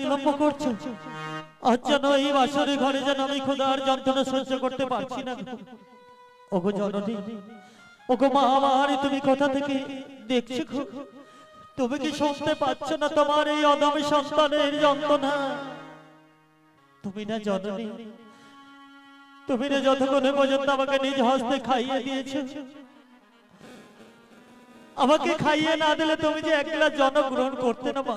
বিলম্ব করছো। আজ যেন এই বাসরে ঘরে যেন আমি ক্ষুধার যন্ত্রণা সহ্য করতে পারছি না। ওগো জননী, ওগো মা আমার, তুমি কোথা থেকে দেখছো? তুমি কি শুনতে পাচ্ছ না তোমার এই অদমী সন্তানের যন্ত্রণা? তুমি না জননী, তুমি না যতক্ষণে পর্যন্ত আমাকে নিজ হস্তে খাইয়ে দিয়েছো, আমাকে খাইয়ে না দিলে তুমি যে এক গ্লাস জল গ্রহণ করতে না মা।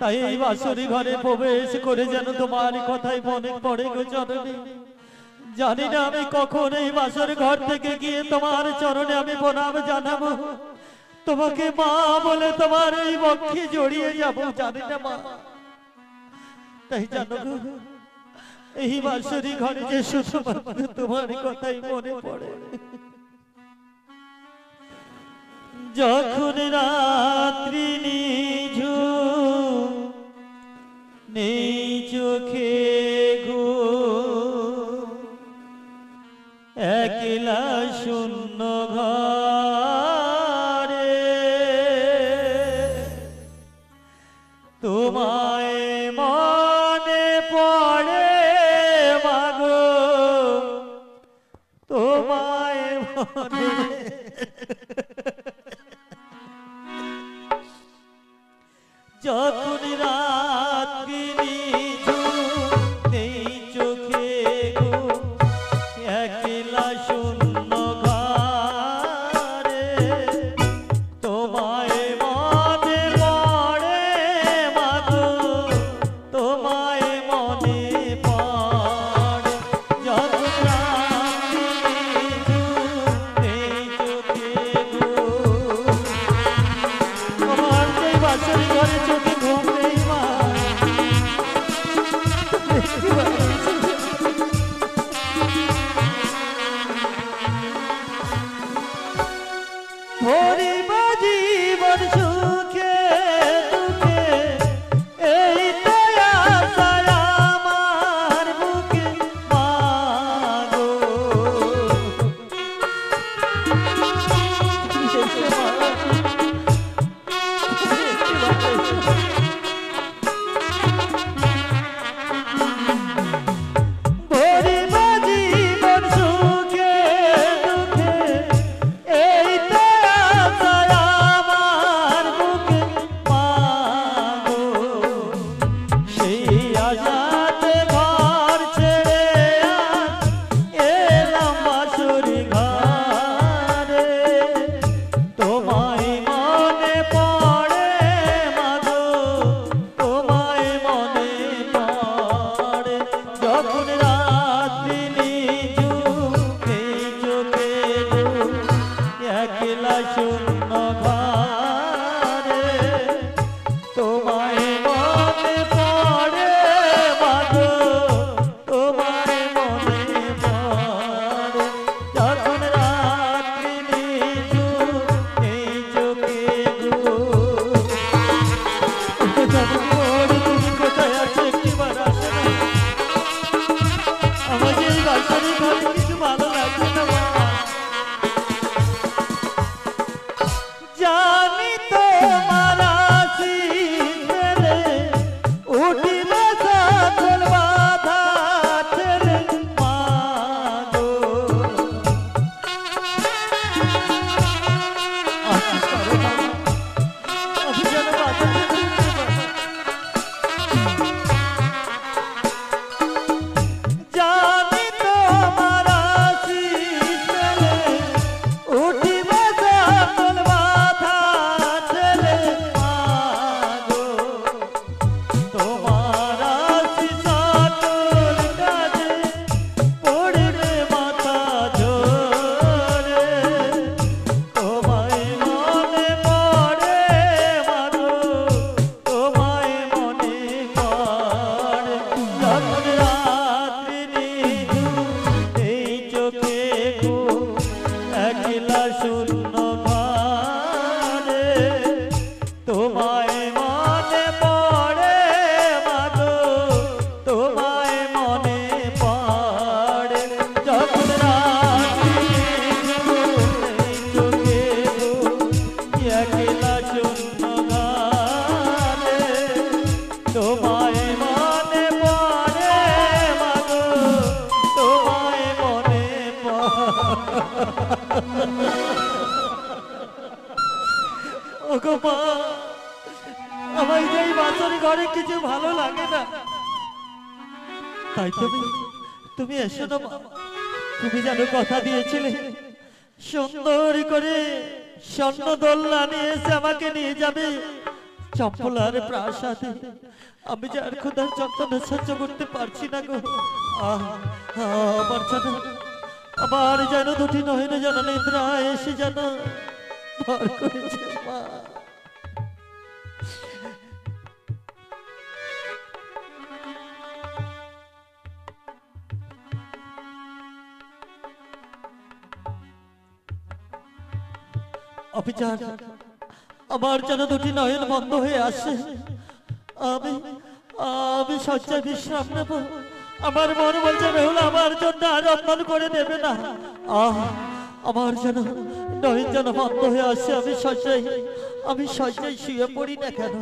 তাই এই বাসরি ঘরে প্রবেশ করে যেন তোমার কথাই মনে পড়ে গো জননী। জানি না আমি কখন এই বাসর ঘর থেকে গিয়ে তোমার চরণে আমি প্রণাম জানাবো, তোমাকে মা বলে তোমার এই বক্ষে জড়িয়ে যাব, জানি না মা। তাই জানো গো, এই বাসরি ঘরে যে শুধুমাত্র তোমার কথাই মনে পড়ে। যখন রাত্রি নিঝুম নেই চোখে গো, একলা শূন্য ঘরে তোমায় মনে পড়ে মাগো, তোমায় মনে যখন রাত্রি নিঝুম নেই চোখে গো, একলা শূন্য ঘরে তোমায় মনে পড়ে মাগো, তোমায় মনে পড়ে। যখন রাত্রি নিঝুম নেই চোখে গো, আমার সেই বাসরি ঘরে চোখে ঘুম নেই মা। ভরিব জীবন সুখে দুঃখে, এই তো আশা আমার বুকে মা গো। ভরিব জীবন সুখে দুঃখে, এই তো আশা আমার বুকে মা গো। সেই আশাতে ঘর ছেড়ে আজ এলাম বাসরি ঘরে, তোমায় মনে পড়ে মাগো, তোমায় মনে পড়ে। যখন রাত্রি নিঝুম নেই চোখে গো, একলা শূন্য ঘরে তোমায় মনে পড়ে মাগো, তোমায় মনে পড়ে। যখন রাত্রি নিঝুম নেই চোখে গো, তুমি কোথায় আছো একটিবার আসো না। আমার যে এই বাসরি ঘরে কিছু ভালো লাগছে না মা। জানি তোমার আশীর্বাদে উঠিবে সকল বাধা ছেড়ে মা গো। আশীষ করো মা, আমি যেন বাধা ছেড়ে উঠতে পারি। জানি তোমার আশীর্বাদে উঠিবে সকল বাধা ছেড়ে মা গো। তোমার আশীষ সকল কাজে পড়বে মাথা ঝরে, তোমায় মনে পড়ে মাগো, তোমায় মনে পড়ে। তোমায় মনে পড়ে মাগো তোমায় মনে ওগো মা আমার এই বাসর ঘরে কিছু ভালো লাগে না তাই তুমি এসো না মা তুমি যেন কথা দিয়েছিলে সুন্দর করে স্বর্ণ দোলনা নিয়ে এসে আমাকে নিয়ে যাবে চম্পলার প্রাসাদে আমি যে আর খোদার যন্ত্রণা সহ্য করতে পারছি না গো আবার যেন দুটি নয়নে যেন নিদ্রা এসে যেন ভর করেছে মা অফিসার আমার যেন দুটি নয়ন বন্ধ হয়ে আসে আমি শয্যায় বিশ্রাম নেব আমার মন বলছে বেহুলা আমার জন্য আর রন্ধন করে দেবে না আমার যেন নয়ন যেন বন্ধ হয়ে আসে আমি শয্যায় শুয়ে পড়ি না কেন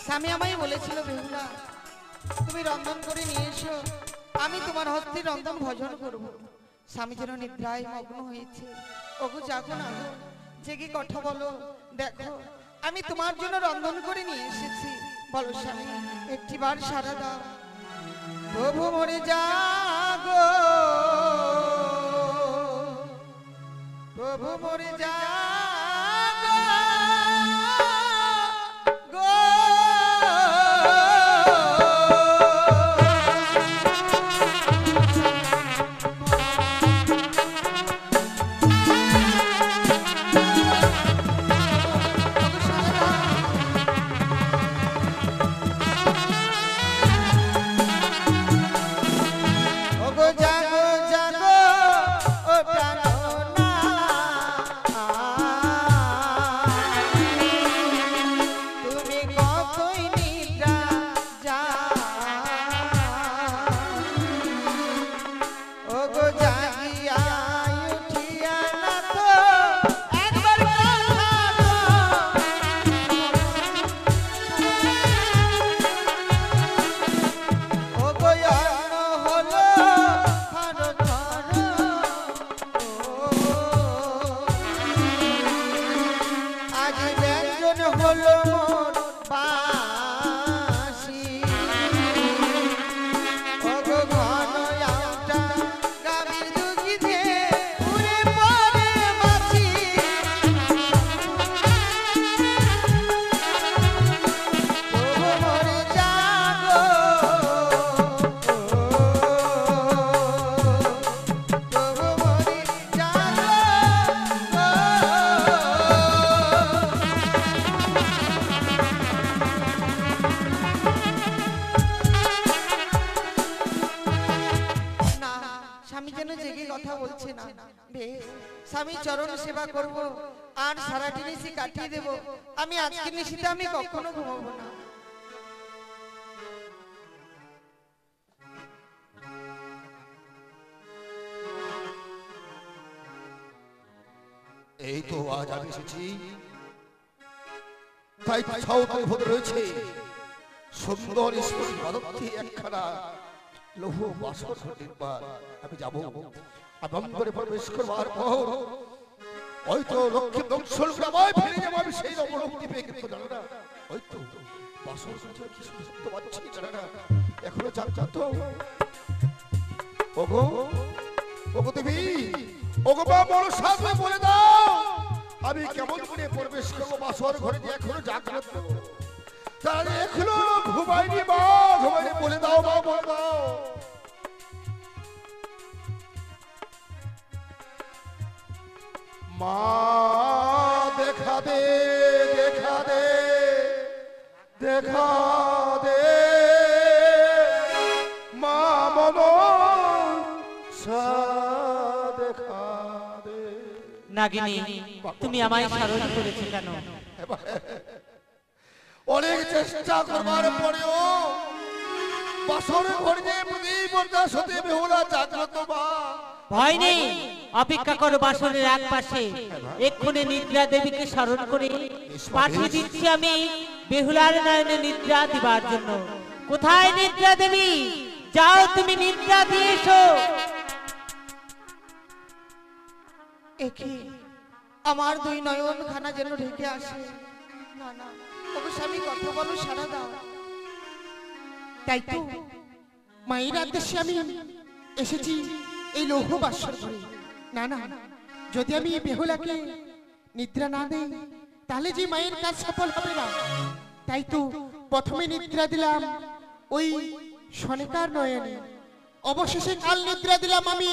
স্বামী আমায় বলেছিল বেহুলা তুমি রন্ধন করে নিয়ে এসো আমি তোমার হস্তে রন্ধন ভোজন করব স্বামী যেন নিদ্রায় মগ্ন হয়েছে ওগো জাগো না জেগে কথা বলো দেখো আমি তোমার জন্য রন্ধন করে নিয়ে এসেছি বলো স্বামী একটিবার সারা দাও প্রভু মরে জাগো প্রভু মরে জাগো স্বামী চরণ সেবা করব আর সারাটি নিশি কাটিয়ে দেব আমি আজকে নিশিতে আমি কখনো ঘুমাবো না এই তো আজ আমি এসেছি তাই ছাউতে ভরে রয়েছে সুন্দর স্পষ্ট পদ্ধতি একখানা লৌহ বাসর নির্মাণ আমি যাব আনন্দরে প্রবেশ করবার পর ওই তো লক্ষ্মী দংশল গ্রামায় ফিরে যাবো আমি সেই অবলম্বী পেয়ে কিন্তু জানো না ওই তো বাসর কি শুনতে পাচ্ছি জানো না এখনো জানতো ওগো ওগো দেবী ওগো মা বড় সাথে বলে দাও আমি কেমন করে প্রবেশ করবো বাসর ঘরে যে এখনো জাগ্রত তাহলে এখনো ঘুমাইনি মা ঘুমাইনি বলে দাও মা বলে দাও মা দেখা দে দেখা দে দেখা দে মা মন দেখা দে নাগিনী তুমি আমায় স্মরণ করেছো কেন? অনেক চেষ্টা করবার পরেও বাসর ঘরে যে প্রদীপ বরদাস হতে বেহুলা জাগ্রত মা ভয় নেই, অপেক্ষা করো বাসরের এক পাশে। এক্ষুনি নিদ্রা দেবীকে স্মরণ করে পাঠিয়ে দিচ্ছি আমি বেহুলার নয়নে নিদ্রা দিবার জন্য। কোথায় নিদ্রা দেবী? যাও তুমি নিদ্রা দিয়ে এসো। একে আমার দুই নয়ন খানা যেন ঢেকে আসে। না না ওগো স্বামী কথা বলো, সারা দাও। তাই তো মায়ের আদেশে আমি এসেছি এই লৌহ বাসর ঘরে। না না, যদি আমি বেহুলাকে নিদ্রা না দেই তাহলে যে মায়ের কাজ সফল হবে না। তাই তো প্রথমে নিদ্রা দিলাম ওই সনেকার নয়নে, অবশেষে কাল নিদ্রা দিলাম আমি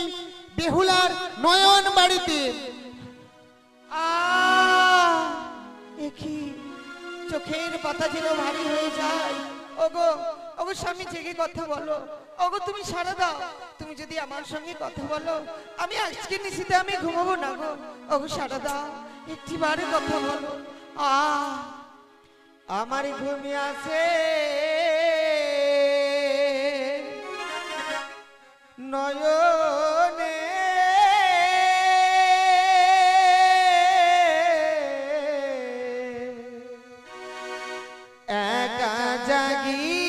বেহুলার নয়ন বাড়িতে। একি চোখের পাতা যেন ভারী হয়ে যায়। ওগো ওগো স্বামী জেগে কথা বলো। ওগো তুমি সারা দাও। তুমি যদি আমার সঙ্গে কথা বলো আমি আজকে নিশিতে আমি ঘুমাবো না গো। ওগো সারা দাও, একটিবারে কথা বলো। আমার ঘুমিয়ে আছে নয়নে একা জাগি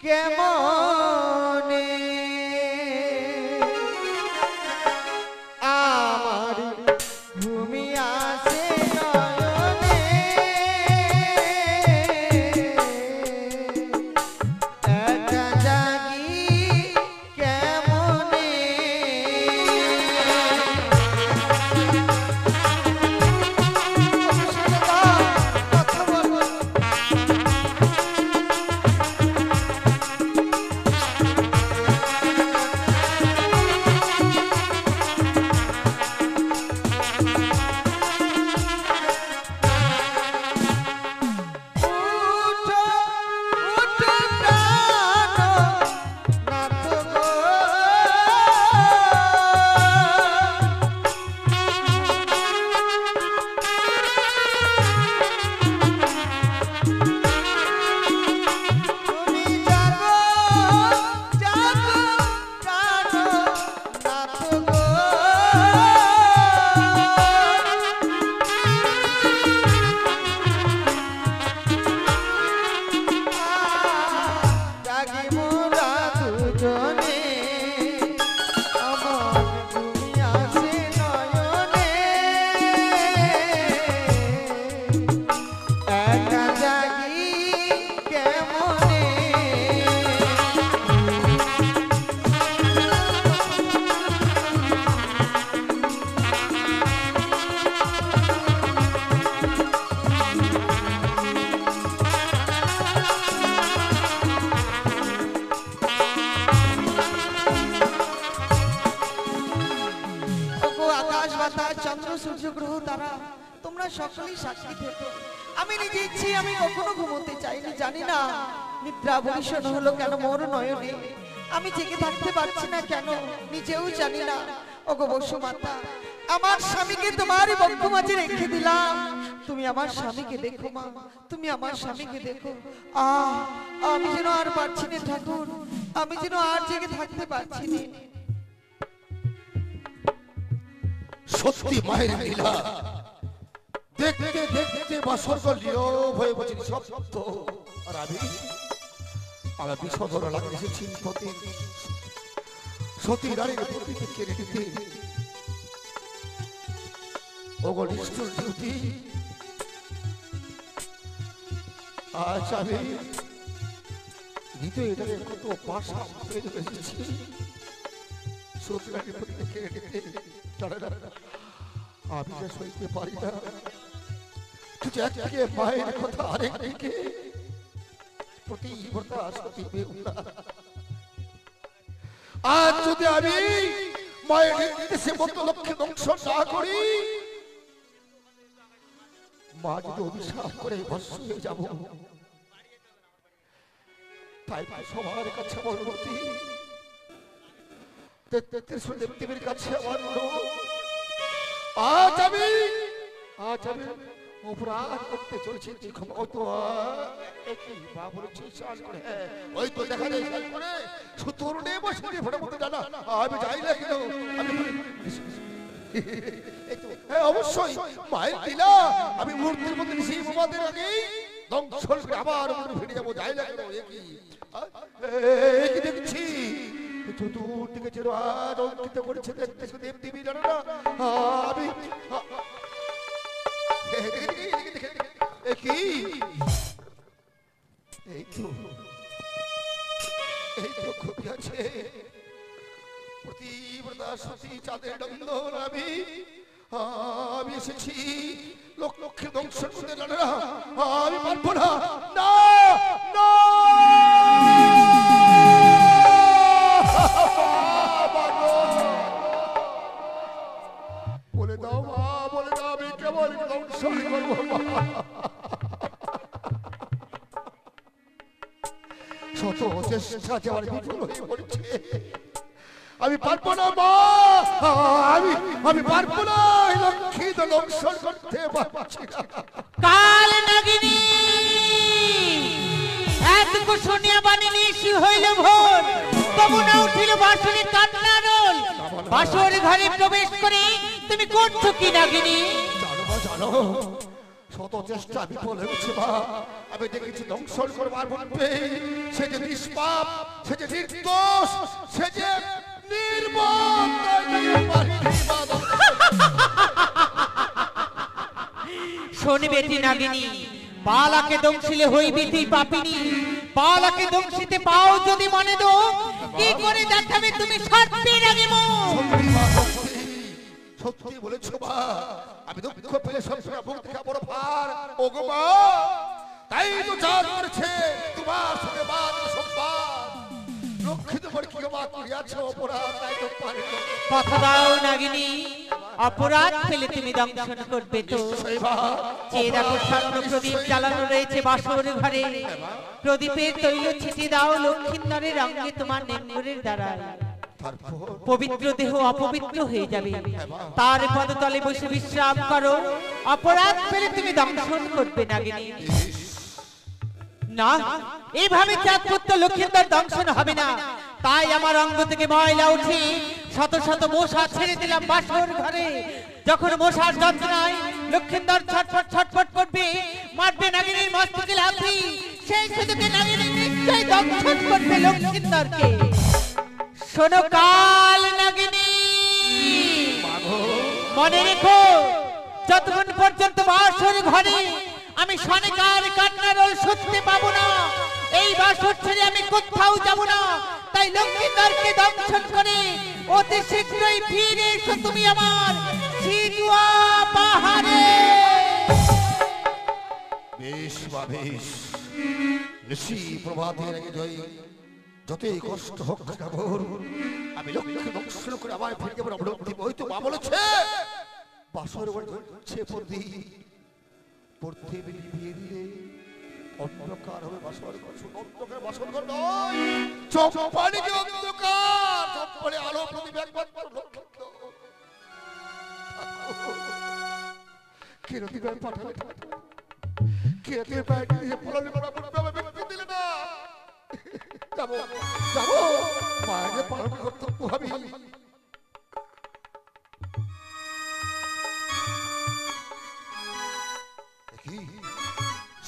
কেমনে আমার ঘুমি আসে নয়নে একা জাগি কেমনে কথা বলো। উঠো উঠো প্রাণ নাথ গো তুমি জাগো জাগো প্রাণ নাথ গো জাগি মোরা দুজনে আমার ঘুমি আসে নয়নে একা জাগি কেমনে ওগো আকাশ বাতাস চন্দ্র সূর্য গ্রহ তারা তোমরা সকলেই সাক্ষী থেকো। আমি নিজে ইচ্ছি আমি কখনো ঘুমোতে চাইনি, জানি না নিদ্রা বরিশন হলো কেন মোর নয়নে। আমি জেগে থাকতে পারছি না কেন নিজেও জানি না। ওগো বসুমাতা, আমার স্বামীকে তোমারই বক্ষ মাঝে রেখে দিলাম। তুমি আমার স্বামীকে দেখো মা, তুমি আমার স্বামীকে দেখো। আমি যেন আর পারছি না ঠাকুর, আমি যেন আর জেগে থাকতে পারছি না। সত্যি মায়ের লীলা দেখতে দেখতে বাসর লীরব হয়ে বলছি সত্য। আর আমি বিষধর লাগে এসেছি সতী নারীর প্রতিকে কেড়ে নিতে। ওগো নিষ্ঠুর ডিউটি আজ আমি হৃদয় এটাকে কত পাশা ফেলে এসেছি। সতী নারীর প্রতিকে কেড়ে নিতে আমি যে সইতে পারি না। তুই একদিকে মায়ের কথা, আরেকদিকে প্রতিবতা সতী বেহুলা। আজ যদি আমি মায়ের নির্দেশে মতো লক্ষ্যে ধ্বংস না করি, মা যদি অভিশাপ করে ভস্ম হয়ে যাব। তাই সবার কাছে আমার অনুমতি, দেবদেবীর কাছে আমার আজ আমি অপরাধ করতে চলছি। ওই তো দেখা যায় করে সুতোর নিয়ে বসে ফটাফট জানা আমি যাই না কেন। হ্যাঁ অবশ্যই মায়ের দিলা আমি মূর্তির মধ্যে সেই বোমাদের আগেই ধ্বংস করে আবার ফিরে যাবো। যাই না কেন কি দেখছি চতুর দিকে যেন আজ অঙ্কিত করেছে দেখতেছো দেব দেবী জানো না। আমি কি এই তো খুবই আছে প্রতিব্রতা সতী চাঁদের নন্দন। আমি এসেছি লক্ষ্যে ধ্বংস করতে জানো না। আমি পারবো না। না না বলে দাও মা, বলে দাও আমি কেবল ধ্বংস করবো। শত চেষ্টা যে আমার বিফল হয়ে পড়ছে। আমি পারবো না মা, আমি পারবো না। লক্ষ্মী তো ধ্বংস করতে পারছি না। কাল নাগিনী এতটুকু শুনিয়া বাণী নিশি হইল ভোর, তবু না উঠিল বাঁশরি কান্নার রোল। বাসর ঘরে প্রবেশ করে তুমি করছো কি নাগিনী? জানো মা জানো, শত চেষ্টা বিফল হয়েছে মা। আমি দেখেছি ধ্বংস করবার পূর্বে সে যে নিষ্পাপ, সে যে নির্দোষ, সে যে নির্মম। শোনে বেটি নাগিনী, বালাকে দংশিলে হইবি তুই পাপিনী। বালাকে দংশিতে পাও যদি মনে দো, কি করে দেখাবে তুমি সত্যের আগে মুখ? সত্যি বলেছো মা। আমি দুঃখ পেলে সবসময় মুখ দেখা বড় ভার। ওগো মা, তাই তো চাঁদ করেছে তোমার সঙ্গে বাদ সম্পাদ। লক্ষ্মী তোমার কি মা করিয়াছো অপরাধ, তাই তো পারে কথা দাও নাগিনী, অপরাধ পেলে তুমি দংশন করবে তো? চেয়ে দেখো স্বর্ণ প্রদীপ জ্বালানো রয়েছে বাসর ঘরে। প্রদীপের তৈল ছিটিয়ে দাও লক্ষ্মীন্দরের অঙ্গে তোমার নেঙ্গুরের দ্বারায়। পবিত্র দেহ অপবিত্র হয়ে যাবে, তার পদতলে বসে বিশ্রাম করো। অপরাধ পেলে তুমি দংশন করবে নাগিনী। না, এইভাবে চাঁদপুত্র লক্ষ্মীন্দর দংশন হবে না। তাই আমার অঙ্গ থেকে ময়লা উঠে শত শত মশা ছেড়ে দিলাম বাসর ঘরে। যখন মশার যন্ত্রণায় লক্ষ্মীন্দর ছটফট ছটফট করবে, মারবে নাগিনীর মস্তকে লাথি, সেই সুযোগে নাগিনী নিশ্চয়ই দংশন করবে লক্ষ্মীন্দরকে। শোনো কাল নাগিনী, মনে রেখো যতক্ষণ পর্যন্ত বাসর ঘরে আমি সনেকার কান্নার রোল শুনতে পাবো না, এই বাসর ছেড়ে আমি কোথাও যাব না। তাই লক্ষ্মীন্দরকে দংশন করে অতি শীঘ্রই ফিরে এসো তুমি আমার সিজুয়া পাহাড়ে। বেশ বা বেশ, ঋষি প্রভাতের আগে জয় যতই কষ্ট হোক না মোর, আমি লক্ষ্মী দংশন করে আবার ফিরে যাবো। ওই তো মা বলেছে বাসর ঘরে পড়তে বিয়ে দিলে অন্ধকার হবে বাসর ঘর। অন্ধকার বাসর ঘর নয়, চম্পানি যে অন্ধকার, চম্পানি আলো প্রদীপ একবার কিরতি গায়ে পাঠালে, কিরতি গায়ে দিয়ে পোলালি করা পড়বে দিলে না। যাবো যাবো মায়ের পালন কর্তব্য হবে।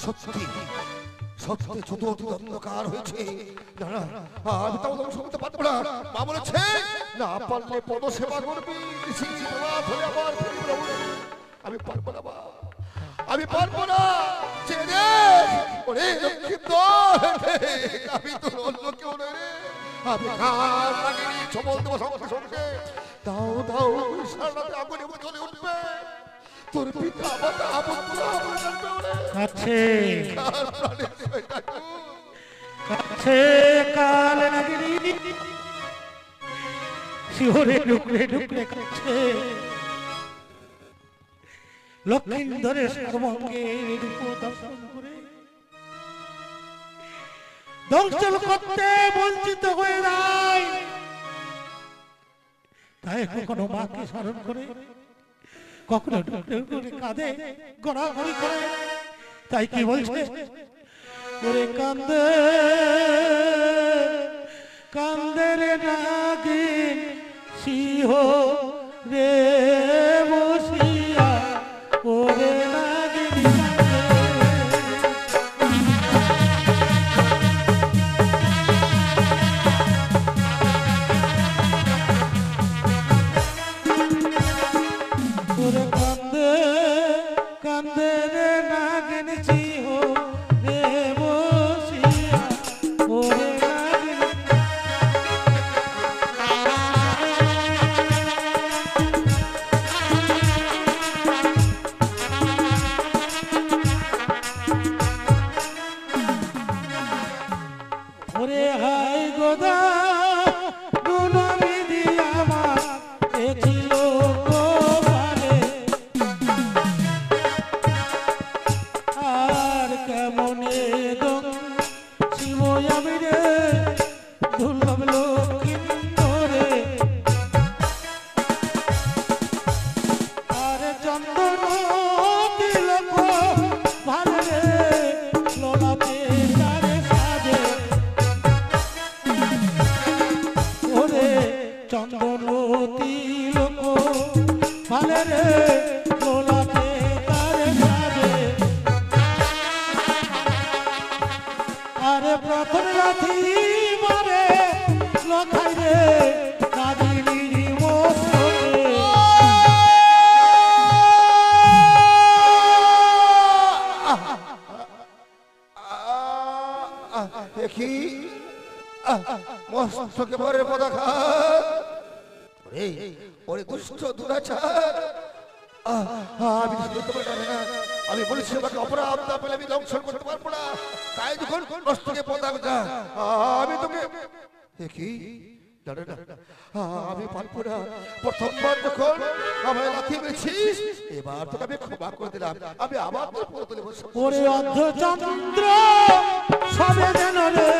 সত্যি সত্যি চতুর্থ অন্ধকার হয়েছে। না না, আমি তাও ধ্বংস করতে পারবো না। মা বলেছে না পারলে পদ সেবা করবি, আমি পারবো না, আমি পারবো না। আমি তো অন্য কেউ নয় রে, আমি কার লাগিনি ছবল দেবো সঙ্গে সঙ্গে দাও দাও সারাতে আগুনে জ্বলে উঠবে তোর পিতা মাতা আপত্তি আমার জানবে কাছে কার প্রাণের শয়তান কাছে কাল নাগিনী শিহরে ঢুকলে ঢুকলে কাছে লক্ষিন্দরের সর্বঙ্গের রূপ দর্শন করে দংশন করতে বঞ্চিত হয়ে যায় তাই কখনো মাকে স্মরণ করে কখনো ঢুকলে ঢুকলে কাঁদে গড়াগড়ি করে তাই কি বলছে ওরে কান্দে কান্দে রে নাগিন সিংহ রে বসিয়া ওরে নাগিন ওরে কান্দে কান্দে রে নাগিন সিংহ রে বসিয়া ওরে নাগিন ওরে হাই গোদা দুনো বিধি আমার এ ছিল গোপালে আর কেমনে দম শিব আমি রে দুর্লভ লক্ষ্মীন্দরে আর চন্দন তিলক ভালো রে লোলাতে তারে সাজে ওরে চন্দন তিলক ভালো রে লোলাতে তারে সাজে আরে প্রথম রাতি মারে লখাই রে কাদিনী মোসরে দেখি মস্তকে ভরে পদাঘাত ওরে ওরে দুষ্ট দুরাচার আমি বুঝতে পারি না আমি বলেছি আমাকে অপরাধ না পেলে আমি দংশন করতে পারবো না তাই যখন মস্তকে পদাঘাত আমি তোকে দেখি জানে না আমি পারবো না প্রথমবার যখন আমায় লাথি মেরেছিস এবার তোকে আমি ক্ষমা করে দিলাম আমি আবার তোর পদ তুলে বসে ওরে অর্ধচন্দ্র সবে যেন রে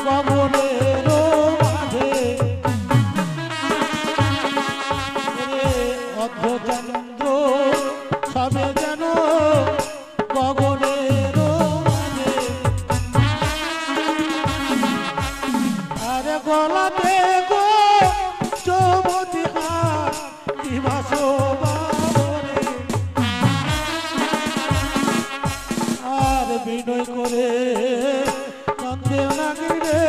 কবরের মাঝে ওরে অর্ধচন্দ্র সবে যেন কবরের মাঝে আরে গলাতে গো চৌমতি হাত কিবা শোভাবরে আর বিনয় করে কান্দে নাগিরে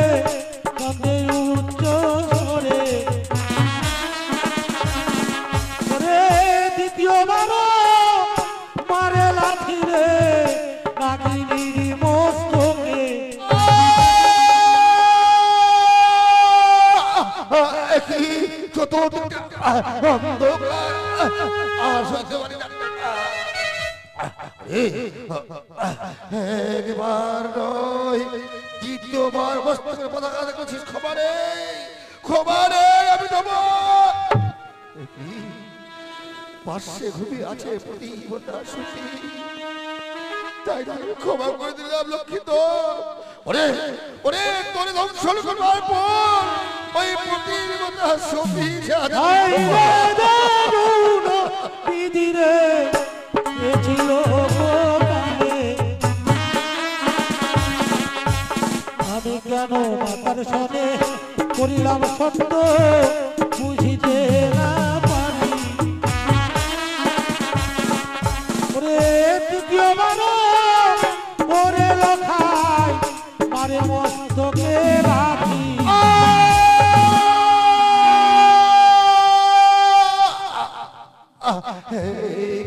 কান্দে উচ্চ স্বরে ওরে দ্বিতীয়বার মারে লাথি রে নাগিনীর মস্তকে চতুর্দিক অন্ধকার আর সহ্য করি না একবার নয় দ্বিতীয়বার মস্তকের পতাকা দেখেছিস খবরে আমি দেব পাশে ঘুমিয়ে আছে প্রতিবতা সুখী তাই আমি ক্ষমা করে দিলাম লক্ষ্মীত ওরে ওরে তোরে ধ্বংসন করবার পর ওই প্রতিবতা সুখী বিধিরে এ ছিল গোপালে আমি কেন মাতার সনে করিলাম সত্য বুঝিতে না পারি ওরে তৃতীয়বার ওরে লখাই মারে মস্তকে রাখি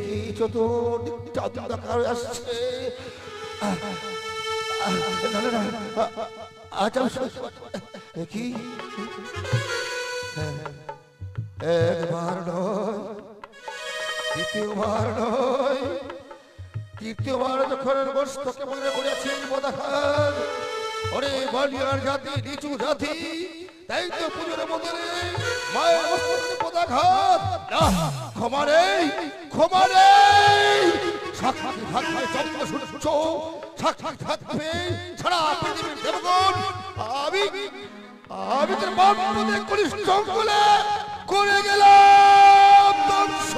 কি চতুর্দিক অন্ধকার আসছে আচ্ছা কি একবার নয়, দ্বিতীয়বার নয়, তৃতীয়বার যখন বস্তকে মনে করেছেন পদাঘাত, ওরে বালিয়ার জাতি নিচু জাতি, তাই তো পুজোর বদলে মায়ের বস্ত্রে পদাঘাত। না, ক্ষমা নেই, ক্ষমা নেই। সাক্ষী থাকবে চন্দ্র সূর্য, সাক্ষী থাকবে সারা পৃথিবীর দেবগণ। আমি তোর বাপদের কনিষ্ঠ অঙ্গলে করে গেলাম ধ্বংস।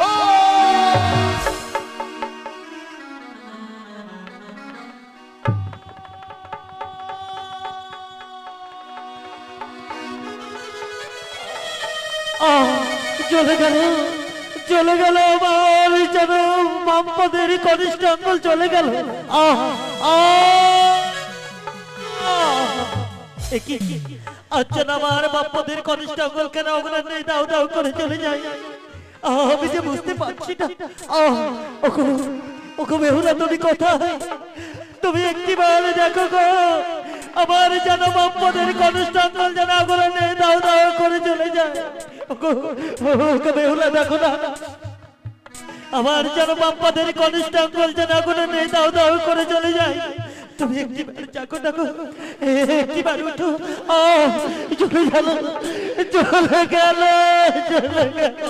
চলে গেল, চলে গেল আমার যেন বামপদের কনিষ্ঠ অঙ্গল চলে গেল। আচ্ছা, আমার বামপদের কনিষ্ঠ অঙ্গল কেন অগ্রাণ নেই, দাও দাও করে চলে যায়। আমি যে বুঝতে পারছি না। ওকে বেহুলা, তুমি কোথায়? তুমি একটিবার দেখো গো, আমার যেন বামপদের কনিষ্ঠ অঙ্গল যেন অগ্রাণ নেই, দাও দাও করে চলে যায়। ওকে বেহুলা, দেখো না, আমার যেন বাপ্পাদের কনিষ্ঠ অঙ্গল যেন আগুনে নেই, দাও দাও করে চলে যায়। তুমি একটিবার যাকো, দেখো একটিবার উঠো। চলে গেল, চলে গেল, চলে গেল।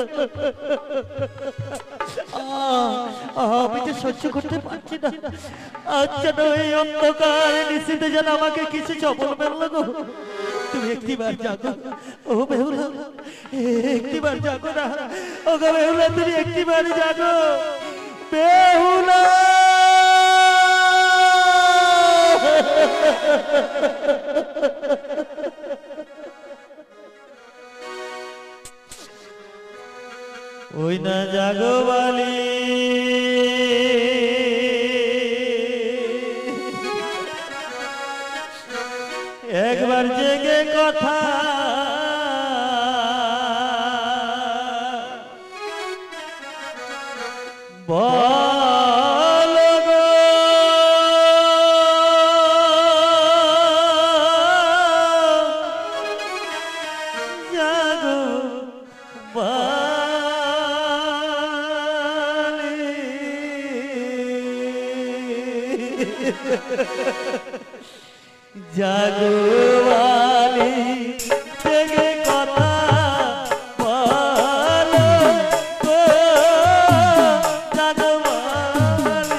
আমি যে সহ্য করতে পারছি না। আচ্ছা, এই অন্ধকার নিশ্চিত যেন আমাকে কিছু চপল মেললো গো। তুমি একটিবার জাগো, ও বেহুলা, একটিবার জাগো না। ও গো বেহুলা, তুমি একটিবার জাগো, বেহুলা। ওই না জাগো বালি, একবার জেগে কথা বল গো। জাগো বালি, জাগো বালি, জেগে কথা বলো গো। জাগো বালি,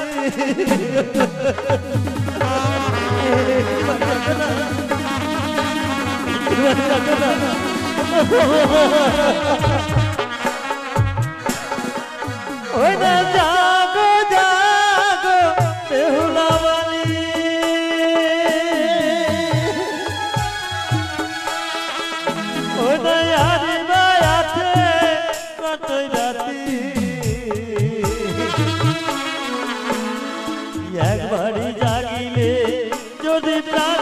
ওই না জাগো জাগো বেহুলা বালি, ওই না আরিবা আছে কতই রাতি। একবারই জাগিলে যদি প্রাণ,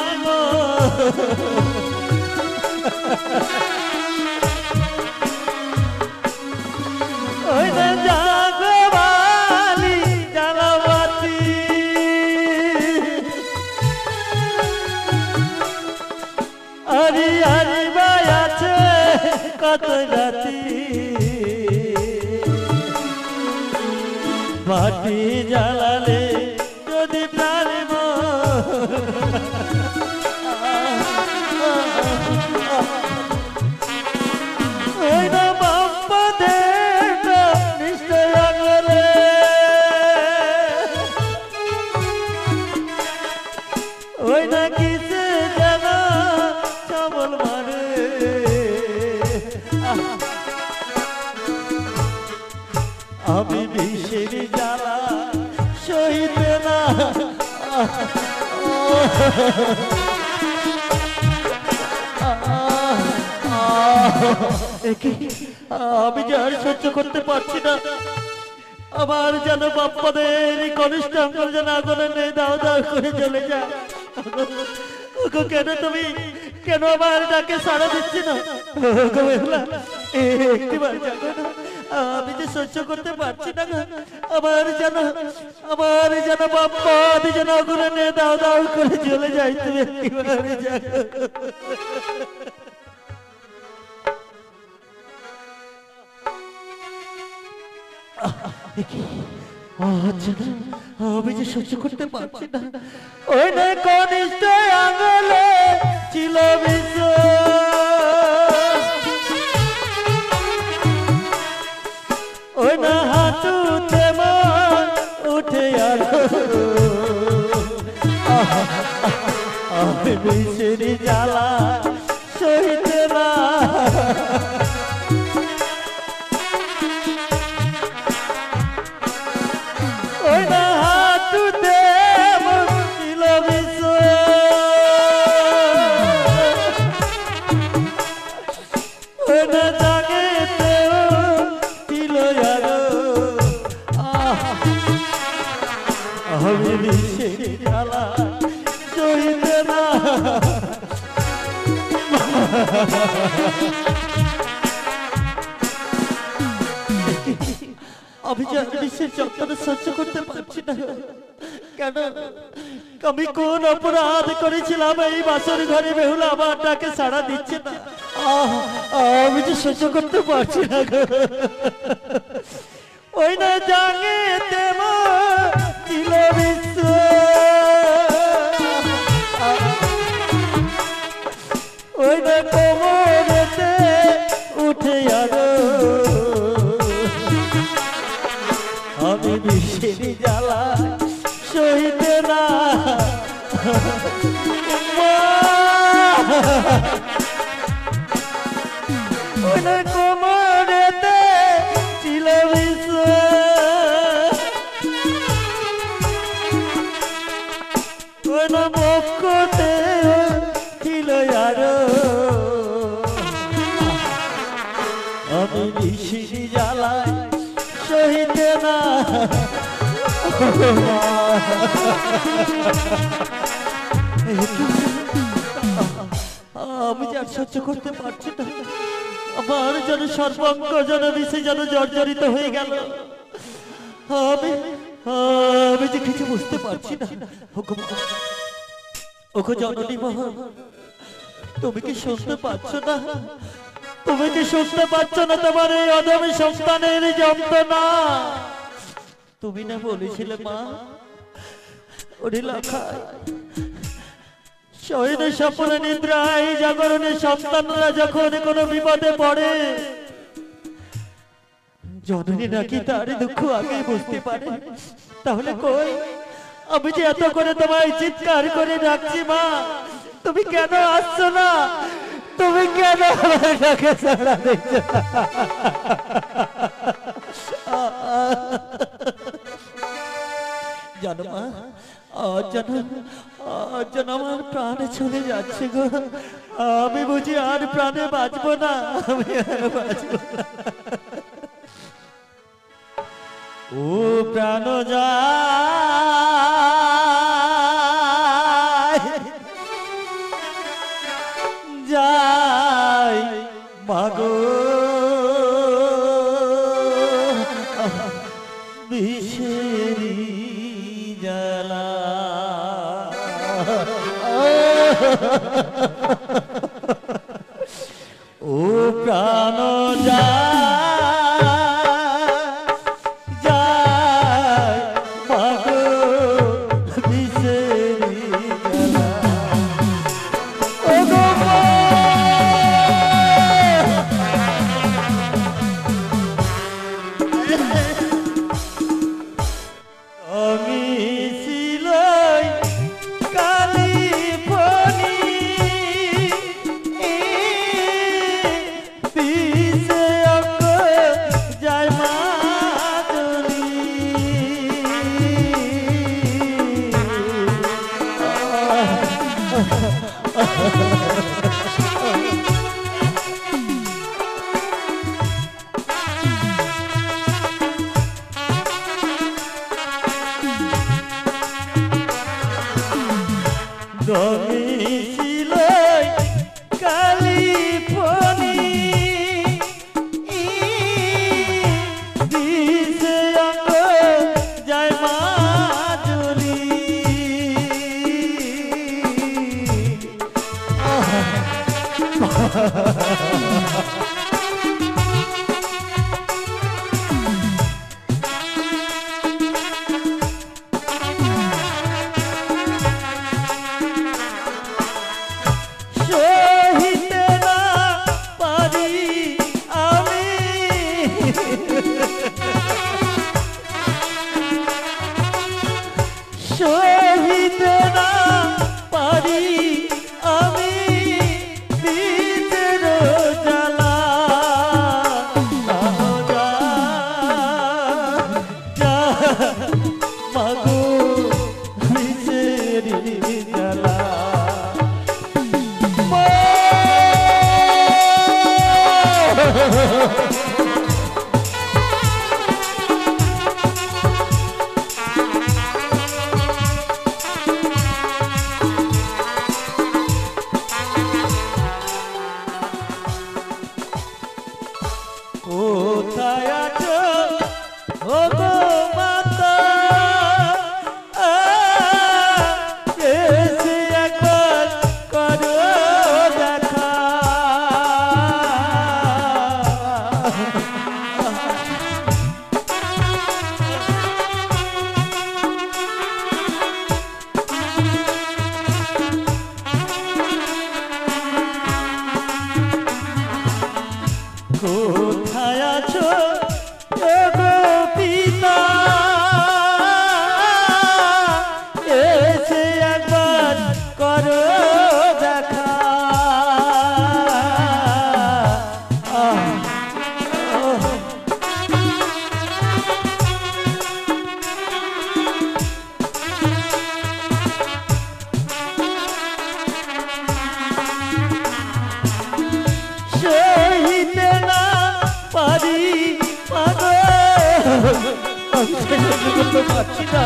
ওই না জাগো বালি জ্বালাবাতি। আরি আরি বাই আছে কত রাতি, বাতি জ্বালালে যদি প্রাণ ওই না বাপ্পাদের নিশ্চয় আঙরে, ওই না কিসে যেন চাবল মারে। আমি বিষের জ্বালা সইতে না, আমি যে আর সহ্য করতে পারছি না। আমার যেন বাপ্পাদের কনিষ্ঠ অঙ্গল যেন আগুনে নেই, দাও দাও করে চলে যায়। কেন তুমি, কেন আমার ডাকে সাড়া দিচ্ছি না? একটিবার জাগো না, আমি যে সহ্য করতে পারছি না। আমার যেন বাপ্পাদ যেন আগুনে নেই, দাও দাও করে চলে যায়। তুমি একটিবার জাগো। আচ্ছা আমি যে সহ্য করতে পারছি না। ওই না কনিষ্ঠ আঙুলে ছিল বিষ, ওই না হাঁটুতে মন উঠে আর আমি বিষের জ্বালা সইতে না। ওই না হাঁটুতে মন ছিল বিষ, ওই না জাগেতে ছিল আলো। আমি বিষের জ্বালা সইতে না। আমি যে বিশ্বের যন্ত্রণা সহ্য করতে পারছি না। কেন আমি কোন অপরাধ করেছিলাম এই বাসর ঘরে বেহুলা আমার ডাকে সাড়া দিচ্ছে না। আমি যে সহ্য করতে পারছি না। ওই না জাগে দেব ছিল বিশ্ব, ওই না কোমরেতে উঠে আলো। আমি বিষের জ্বালা সইতে না। ওই না কোমরেতে ছিল বিষ, ওই না বক্ষতে ছিল আরো। আমি বিষের জ্বালায় সইতে না। আমি যে আর সহ্য করতে পারছি না। আমার যেন সর্বাঙ্গ যেন বিষে যেন জর্জরিত হয়ে গেল। আমি যে কিছু বুঝতে পারছি না। ওগো জননী মহা, তুমি কি শুনতে পাচ্ছ না? তুমি কি শুনতে পাচ্ছ না তোমার এই অধমী সন্তানের যন্ত্রণা? তুমি না বলেছিলে মা, ওরে লেখায় শয়নে স্বপ্নে নিদ্রায় জাগরণে সন্তানরা যখন কোনো বিপদে পড়ে, জননী নাকি তার দুঃখ আগে বুঝতে পারে। তাহলে কই আমি যে এত করে তোমায় চিৎকার করে ডাকছি মা, তুমি কেন আসছো না? তুমি কেন আমাকে সাড়া দিচ্ছ? জানো মা, আজ যেন আমার প্রাণে চলে যাচ্ছে গো। আমি বুঝি আর প্রাণে বাঁচবো না। আমি আর বাঁচবো না। ও প্রাণ যায় মাগো বিষেরি জ্বালা। ও প্রাণ যায় মাগো বিষেরি জ্বালা। ও গো আমি ছিলাই কালী ফণি মাগো বিষের জ্বালা কোথায় আছো ও গো মাতা এসে একবার করো দেখা কোথায় আছো ও গো পিতা এসে একবার করো দেখা সহিতে না পারি মাগো আমি সহ্য করতে পারছি না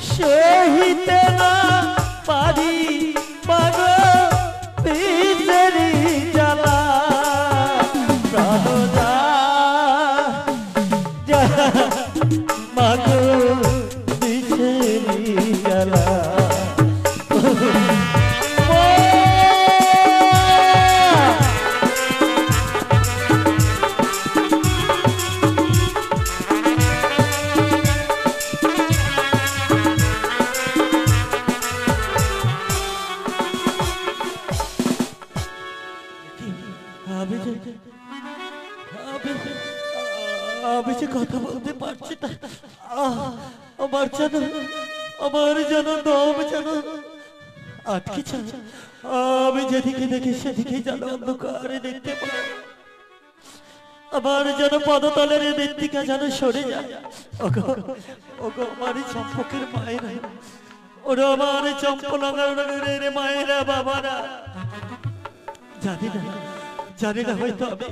সহিতে না পারি মাগো বিষেরি জ্বালা প্রাণ মাগো বিষেরি জ্বালা আমি যে কথা বলতে পারছি না আমার যেন দম যেন আটকেছে আমি যেদিকে দেখি সেদিকে যেন অন্ধকারে দেখতে পাই আমার যেন পদতলের মৃত্তিকা যেন সরে যায় ওগো আমার চম্পকের মায়েরা ওরা আমার চম্পলঙ্গের মায়েরা বাবারা জানি না হয়তো আমি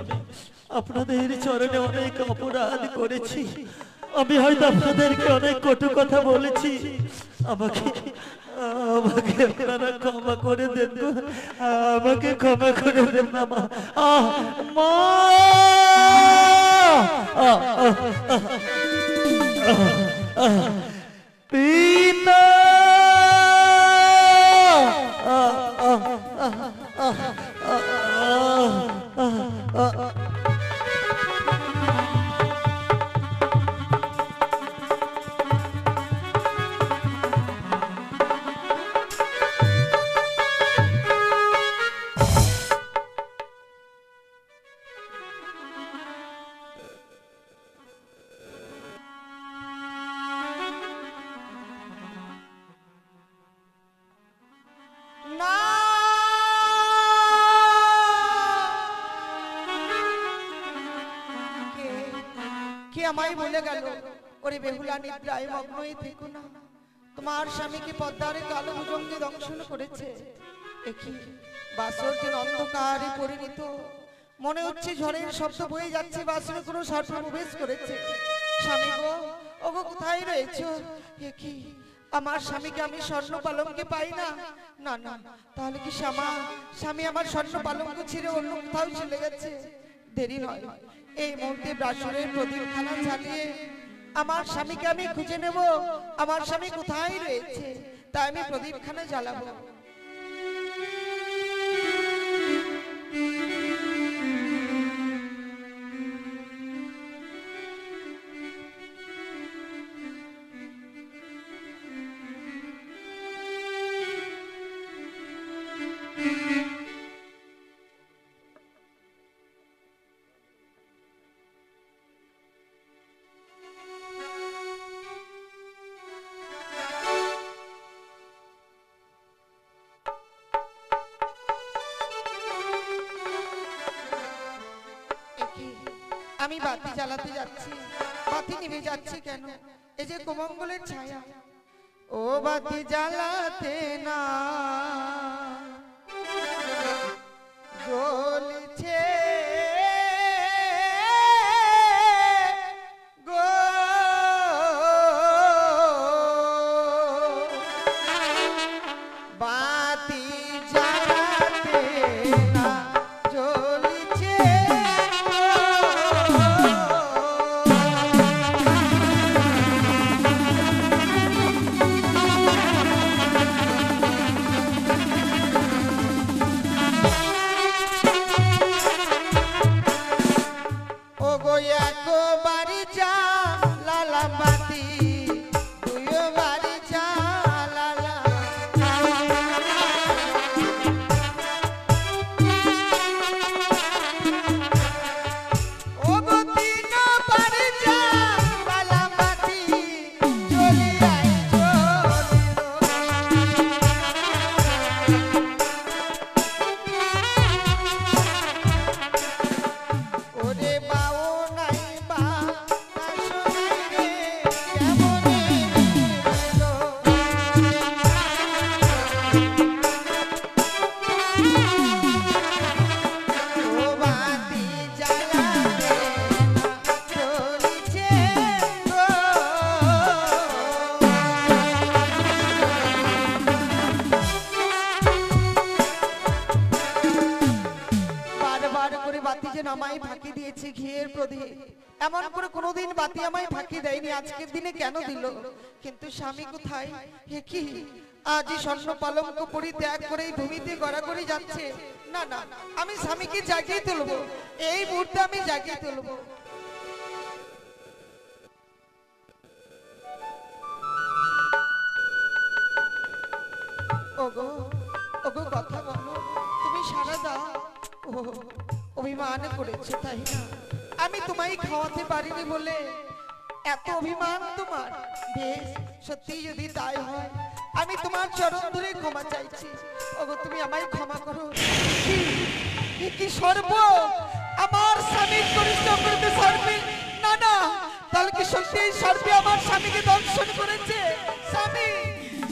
আপনাদের চরণে অনেক অপরাধ করেছি আমি হয়তো আপনাদেরকে অনেক কটু কথা বলেছি আমাকে আপনারা ক্ষমা করে দেন গো আমাকে ক্ষমা করে দেন না মা মা পিতা আমায় বলে গেল ওরে বেহুলা নিদ্রায় মগ্ন হয়ে থেকো না তোমার স্বামীকে পদ্মারে কালো ভুজঙ্গে দংশন করেছে একই বাসর দিন অন্ধকারে পরিণত মনে হচ্ছে ঝড়ের শব্দ বয়ে যাচ্ছে বাসরে কোনো সর্প প্রবেশ করেছে স্বামী গো ওগো কোথায় রয়েছো একই আমার স্বামীকে আমি স্বর্ণ পালঙ্কে পাই না না না তাহলে কি স্বামী আমার স্বর্ণ পালঙ্ক ছেড়ে অন্য কোথাও চলে গেছে দেরি নয় এই মুহূর্তে বাসরের প্রদীপখানা জ্বালিয়ে আমার স্বামীকে আমি খুঁজে নেব আমার স্বামী কোথায় রয়েছে তাই আমি প্রদীপখানা জ্বালাবো আমি বাতি জ্বালাতে যাচ্ছি বাতি নিভে যাচ্ছে কেন? এই যে কোমঙ্গলের ছায়া, ও বাতি জ্বালাতে না জ্বলছে গো, বাতি জ্বালাতে না জ্বলছে আমায় ফাঁকি দিয়েছে ঘিয়ের প্রদীপ, এমন করে কোনোদিন বাতি আমায় ফাঁকি দেয়নি, আজকের দিনে কেন দিল? কিন্তু স্বামী কোথায়? হে কি আজই স্বর্ণ পালঙ্ক পরিত্যাগ করে এই ভূমিতে গড়াগড়ি যাচ্ছে? না না, আমি স্বামীকে জাগিয়ে তুলবো, এই মুহূর্তে আমি জাগিয়ে তুলবো। ওগো ওগো কথা বলো, তুমি সারা দাও। ও অভিমান করেছে তাই না? আমি তোমায় খাওয়াতে পারিনি বলে এত অভিমান তোমার? বেশ, সত্যি যদি তাই হয় আমি তোমার চরণ ধরে ক্ষমা চাইছি। ওগো তুমি আমায় ক্ষমা করো। কি সর্ব আমার স্বামীর পরিশ্রম করতে সর্বে? না না, তাহলে কি সত্যি এই সর্বে আমার স্বামীকে দর্শন করেছে? স্বামী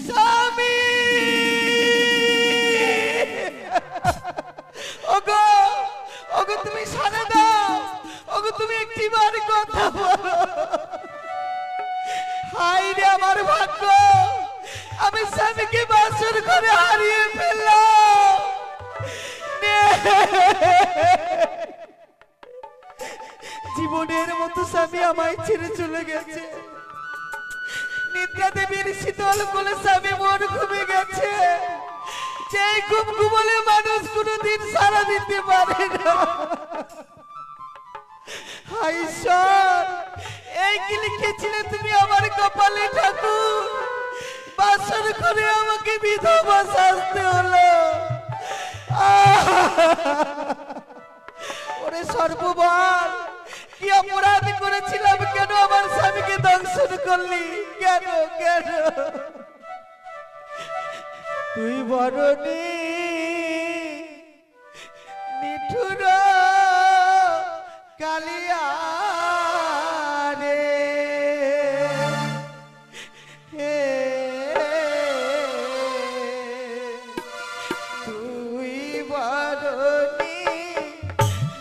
স্বামী ওগো ওগো তুমি সারা দাও। ওগো তুমি একটিবার কথা বলো। হায় রে আমার ভাগ্য, আমি স্বামীকে বাসর ঘরে হারিয়ে ফেললাম। জীবনের মতো স্বামী আমায় ছেড়ে চলে গেছে। নিদ্রা দেবীর শীতল কোলে স্বামী মন ঘুমে গেছে। সেই ঘুম ঘুমলে মানুষ কোনোদিন সারা দিতে পারে না। হায় ঈশ্বর, এই কি লিখেছিলে তুমি আমার কপালে ঠাকুর? বাসর ঘরে আমাকে বিধবা সাজতে হলো। ওরে সর্ববার, কি অপরাধ করেছিলাম? কেন আমার স্বামীকে দংশন করলি? কেন কেন? তুই বরণী নিঠুর কালিয়া রে, হে তুই বরণী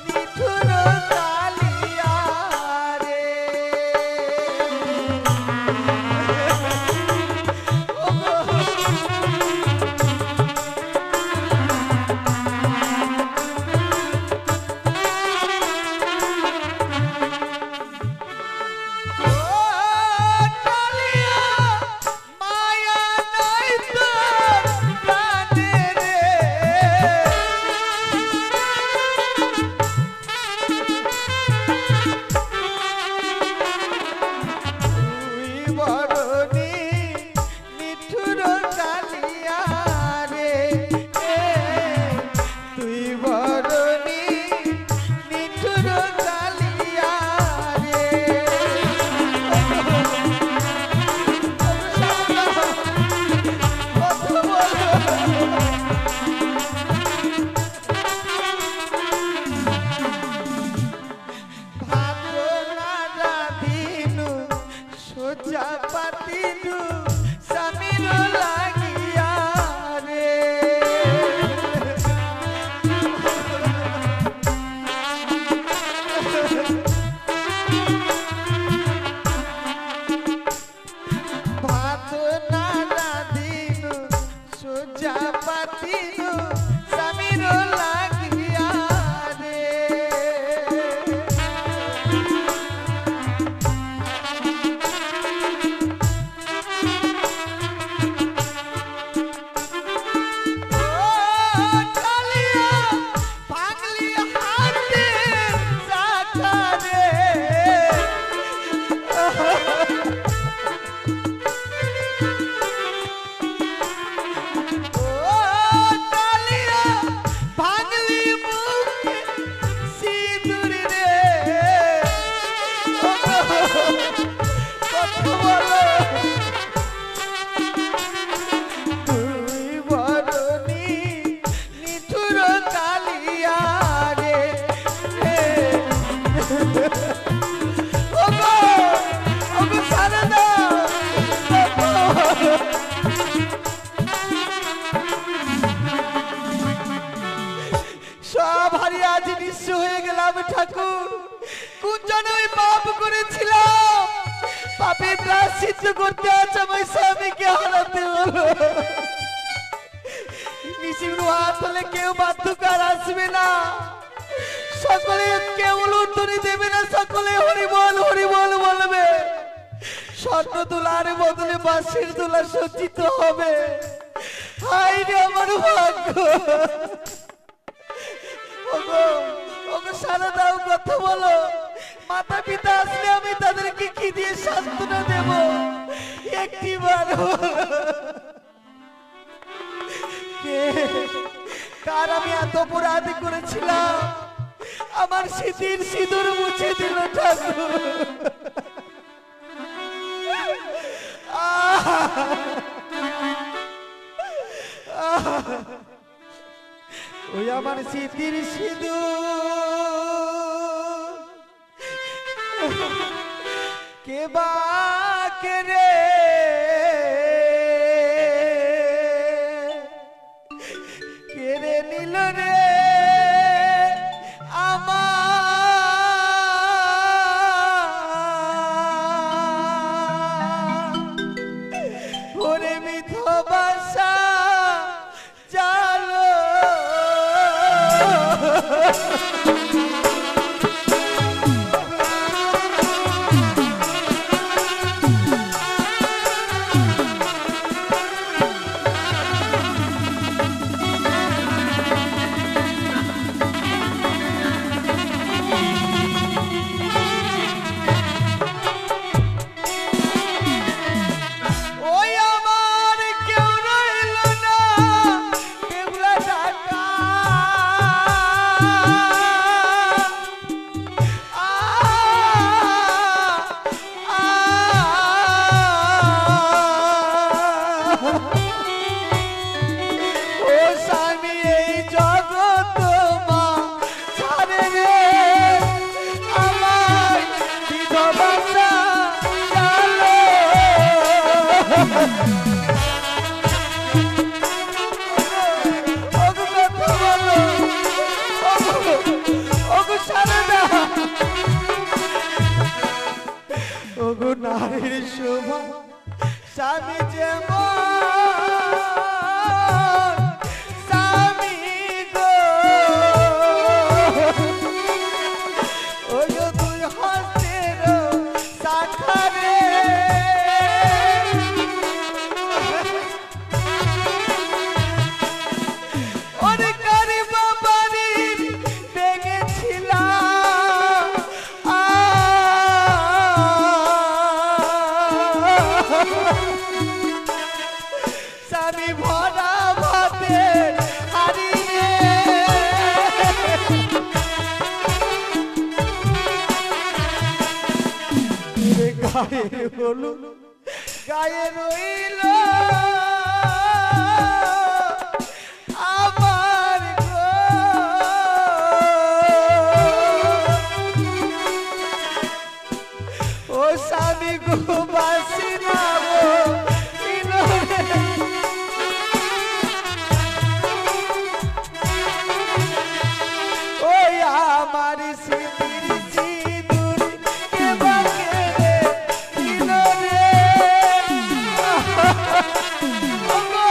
নিঠুর কালিয়া রে। সোজা পাতিলু স্বামীর লাগিয়া রে ভাত না রাঁধিনু সোজা পাতিলু স্বামীর লাগিয়া রে সব হারিয়ে আজ নিঃস্ব হয়ে গেলাম ঠাকুর। কোন জন্য ওই পাপ করেছিলাম, পাপের প্রায়শ্চিত্ত করতে আজ আমার স্বামীকে হারাতে হলো। নিশির হাত হলে কেউ বাধ্যকার আসবে না, সকলে কেবল উত্তরে দেবে না, সকলে হরিবল হরিবল বলবে। স্বর্ণ তোলার বদলে বাঁশের তোলা সজ্জিত হবে। হায় রে আমার ভাগ্য। ওগো ওগো সারা দাও, কথা বলো। মাতা পিতা আসলে আমি তাদেরকে কি দিয়ে সান্ত্বনা দেব? একটিবার কার আমি এত অপরাধ করেছিলাম? আমার স্মৃতির সিঁদুর মুছে দিল ঠাকুর। ওই আমার স্মৃতির সিঁদুর কে বা কে রে কেড়ে নিল রে আমার ওরে মিথবাসা জালো ওই আমার কেউ রইল না কেবলা ঢাকা ও স্বামী এই জগৎ মা ছাড়ে রে আমার বিধবাসা জালো ওগো কথা বলো, ওগো সারদা, ওগো নারীর শোভা স্বামী যেমন স্বামী গো, ওগো দুই হাতের শাখা রে ওরে কারি বাবারির ভেঙেছিলাম স্বামী ভরা ভাতে হারিয়ে গায়ে হলো গায়ে রইল আমার গো। ও ও স্বামী গো বাসি না গো ওই আমার স্মৃতির সিঁদুর কে বাকে রে দিল রে ওগো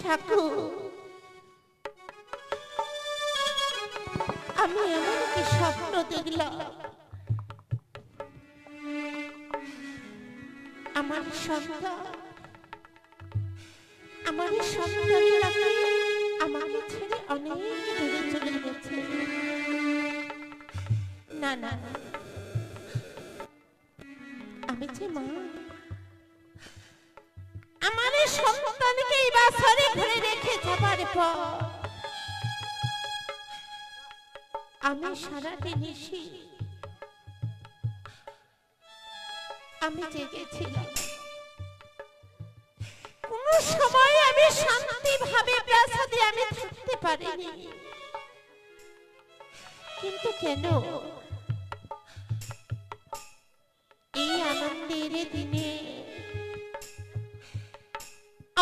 ঠাকুর, আমি এমন কি স্বপ্ন দেখলাম, আমার সন্তান আমাকে ছেড়ে অনেক দূরে চলে গেছে। না না, আমি যে মা, আমার সন্তানকে এই বাসারে ঘরে রেখে যাবার পর আমি সারাটি নিশি আমি জেগেছিলাম। কোন সময় আমি শান্তি ভাবে প্রাসাদে আমি থাকতে পারিনি, কিন্তু কেন এই আনন্দের দিনে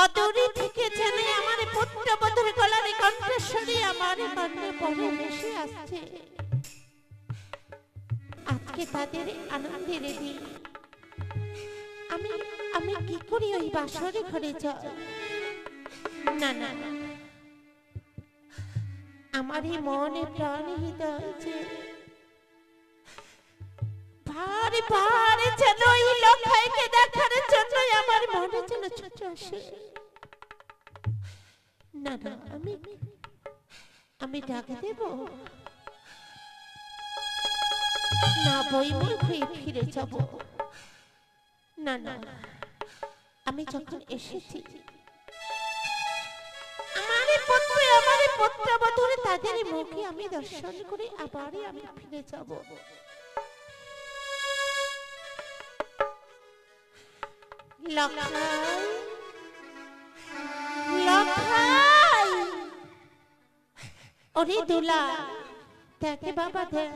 অদূরে থেকে যেন আমার পুত্রবধূর গলার কণ্ঠস্বরে আমার কানে পড়ে ভেসে আসছে। আজকে তাদের আনন্দের দিন, আমি কি করি ওই বাসরে ঘরে যাই? না না, আমার এই মনে প্রাণে হৃদয় যে বারে বারে যেন ওই লখাইকে দেখার জন্য আমার মনে যেন ছুটে আসে। না না, আমি ডাক দেব না, বইময় হয়ে ফিরে যাব। না না, আমি যখন এসেছি আমার পুত্রবধূর তাদের মুখে আমি দর্শন করে আবারই আমি ফিরে যাব। লখাই, লখাই, ওরে দুলা, দেখে বাবা দেখ,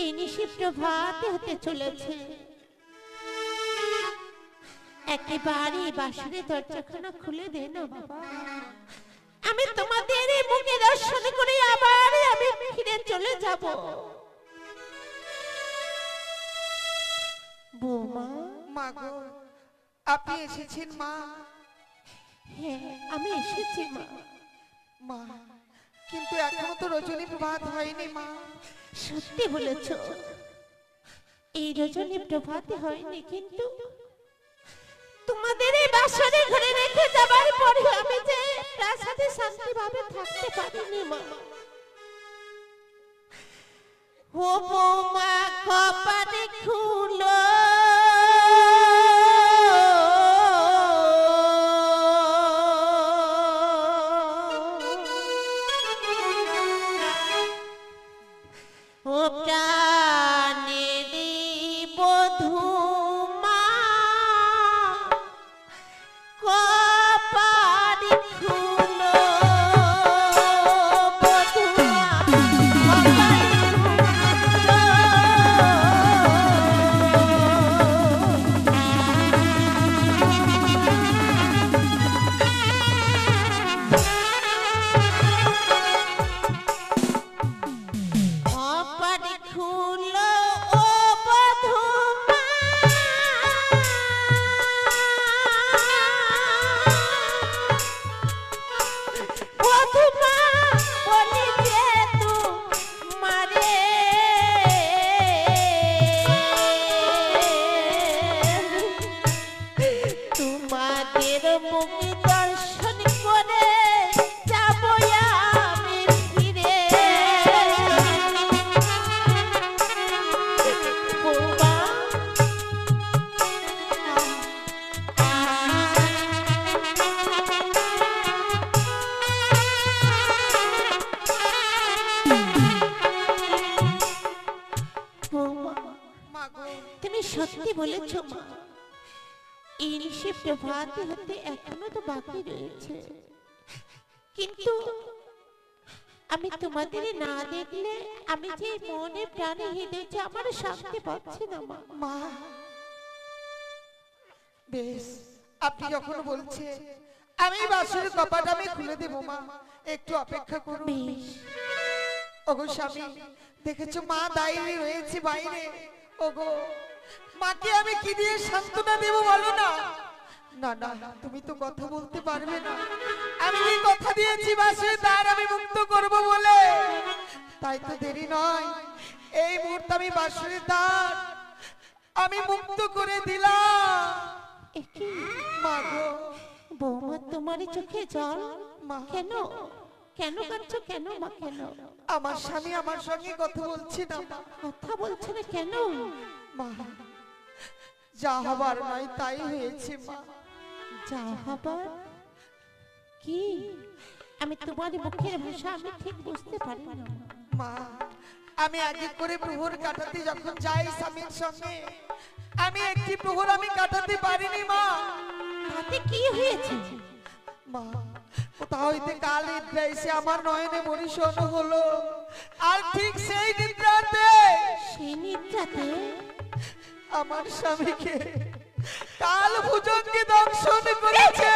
এই নিশিপ্ত ভাত হতে চলেছে। একেবারে বাসরে দরজাখানা খুলে দে না বাবা, আমি তোমাদের এই মুখে দর্শন করে আবার আমি ফিরে চলে যাব। বৌমা, মা গো, আপনি এসেছেন মা? হ্যাঁ, আমি এসেছি মা। মা, কিন্তু এখনো তো রজনী প্রভাত হয়নি মা। সত্যি বলেছ, এই রজনী প্রভাতে হয়নি, কিন্তু তোমাদের এই বাসরে ঘরে রেখে যাবার পরে আমি যে প্রাসাদে শান্তিভাবে থাকতে পারিনি মা। ও বৌমা, কপালে খুলো ও প্রাণেরি বধূ মা, কপালে খুলো বধূ মা, কপালে খুলো সত্যি বলেছ মা, এই নিশে প্রভাত হতে এখনো তো বাকি রয়েছে, কিন্তু আমি তোমাদের না দেখলে আমি যে মনে প্রাণে হেঁটেছে আমার শান্তি পাচ্ছি না মা। মা বেশ, আপনি যখন বলছে আমি বাসুর কপাট আমি খুলে দেব মা, একটু অপেক্ষা করুন। বেশ। ওগো স্বামী, দেখেছো মা দাঁড়িয়ে রয়েছে বাইরে। ওগো মাকে আমি কি দিয়ে সান্ত্বনা দেব বলো না? না না, তুমি তো কথা বলতে পারবে না। আমি কি কথা দিয়েছি বাসুর দ্বার আমি মুক্ত করব বলে? তাই তো দেরি নয়, এই মুহূর্তে আমি বাসুরের দ্বার আমি মুক্ত করে দিলাম। একি মা গো, বৌমা, তোমার চোখে জল? মা কেন কেন কাঁদছো কেন মা? কেন? আমার স্বামী আমার সঙ্গে কথা বলছি না মা। কথা বলছে না কেন মা, যা হবার নয় তাই হয়েছে মা। যা হবার কি? আমি তোমার মুখের ভাষা আমি ঠিক বুঝতে পারি না মা, আমি আগে করে প্রহর কাটাতে যখন যাই স্বামীর সঙ্গে, আমি একটি প্রহর আমি কাটাতে পারিনি মা। তাতে কি হয়েছে মা, কোথা হইতে কাল নিদ্রা এসে আমার নয়নে মরিশন হলো, আর ঠিক সেই নিদ্রাতে সেই নিদ্রাতে আমার স্বামীকে কাল ভুজঙ্গে দংশন করেছে।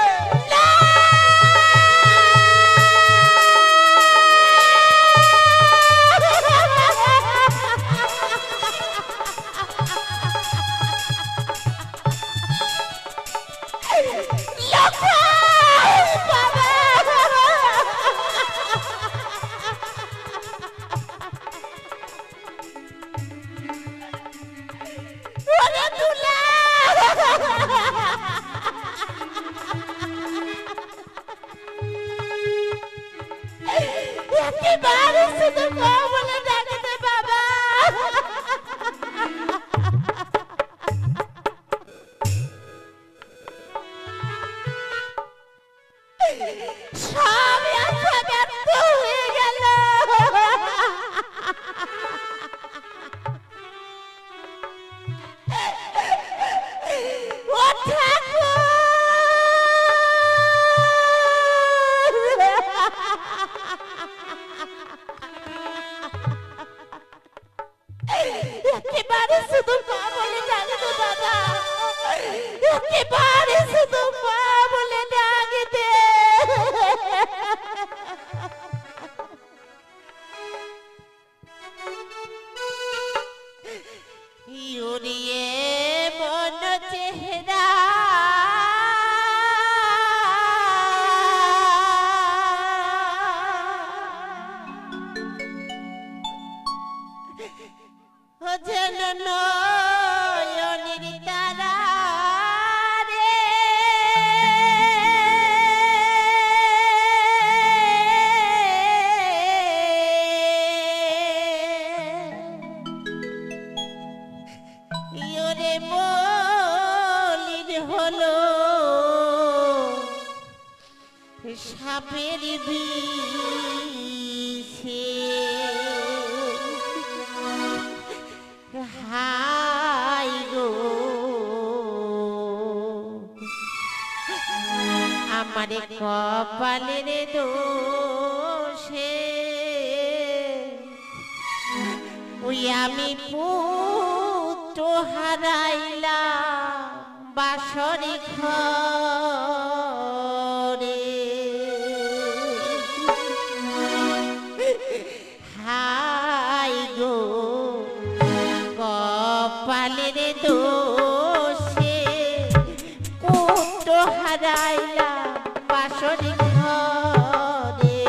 একেবারে শুধু মা বলে ডাকে দে বাবা। সব আশা ব্যর্থ হয়ে গেল। ও ঠাকুর, একেবারে শুধু মা বলে ডাকে দে বাবা, একেবারে শুধু মা বলে ডাকে দে। ইউরিয়ে মন চেহারা যেন নয়নের তারা রে, ইয়োরে মলিন হলো সাপের বিষে। হাই গো আমারে কপালের দোষে, ওই আমি পুত্র হারাইলাম বাসরি ঘরে। হাই গো কপালের দোষে পুত্র হারাইলাম বাসরি ঘরে।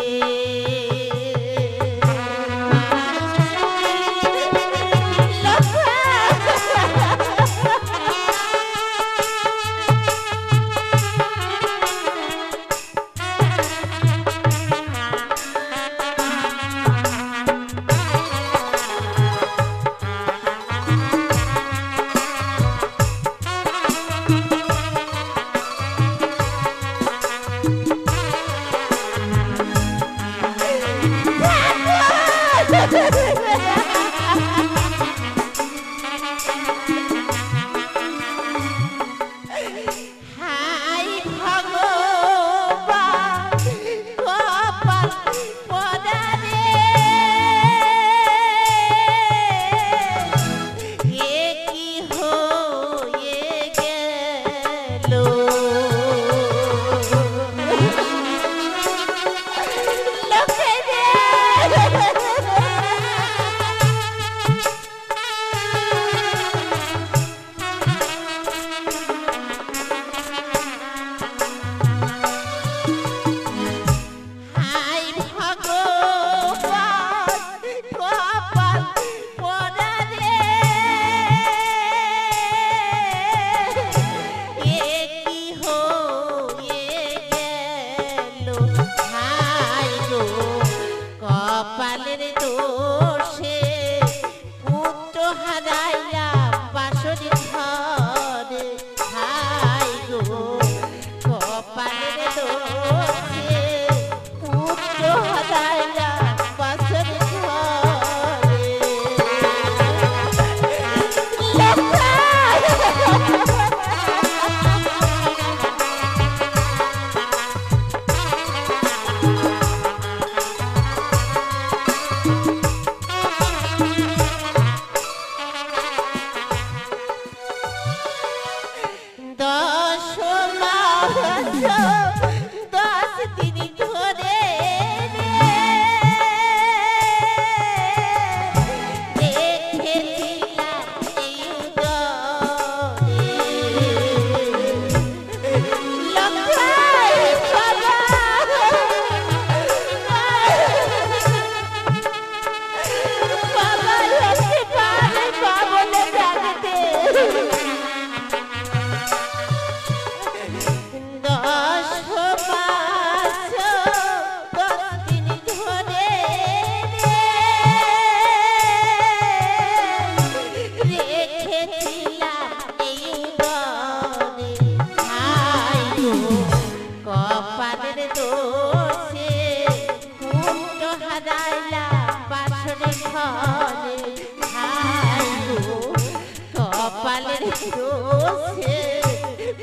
দোষে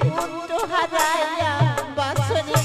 পুত্র হারাইয়া বাসরে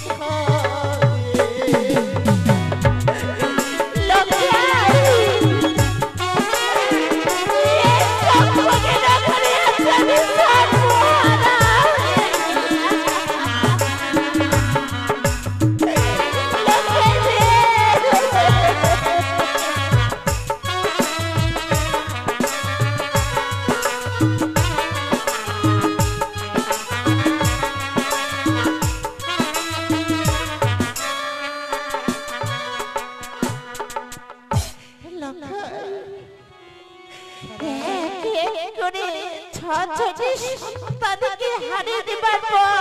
তাদেরকে হারিয়ে দেবার পর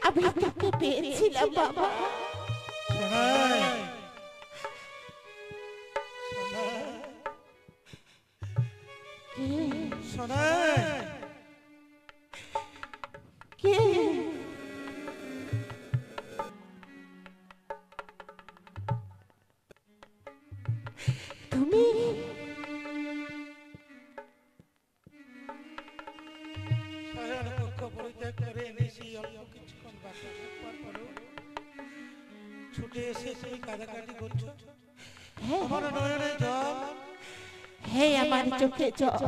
আমি তোকে পেয়েছিলাম বাবা। কে তুমি? ছুটে এসে সেই কাঁদাকাটি করছো, আমার নয়নে জল। হে আমার চোখে জল।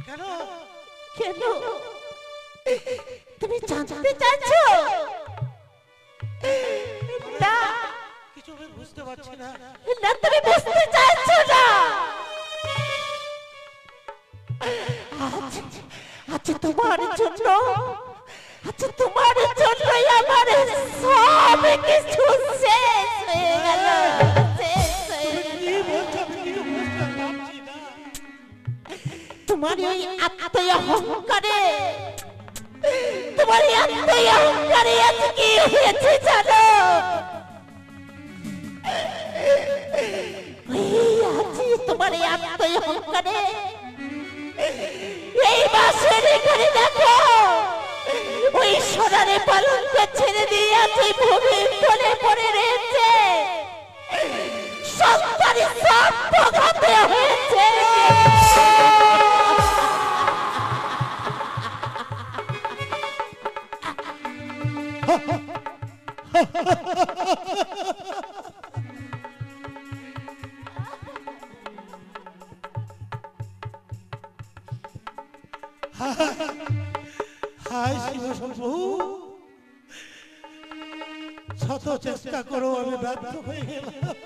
কেন কেন তুমি জানতে চাচ্ছ? না কিছু আমি বুঝতে পারছি না। না তুমি বুঝতে চাচ্ছ না। আচ্ছা তোমার জন্য, আচ্ছা তোমার জন্যই আমার সব কিছু শেষ হয়ে গেল, শেষ হয়ে গেল। তোমার ওই আত্মীয় অহংকারে, তোমার এই আত্মীয় অহংকারে আজ কি হয়েছে জানো? তোমার এই আত্মীয় অহংকারে এই মাসের এখানে দেখো ওই সোনারে পালঙ্ক ছেড়ে দিয়ে আছে ভূমির তলে পড়ে রয়েছে, সন্তানের সত্যঘাতে হয়েছে। হায় শিবশম্ভু, শত চেষ্টা করো আমি ব্যর্থ হয়ে গেলাম।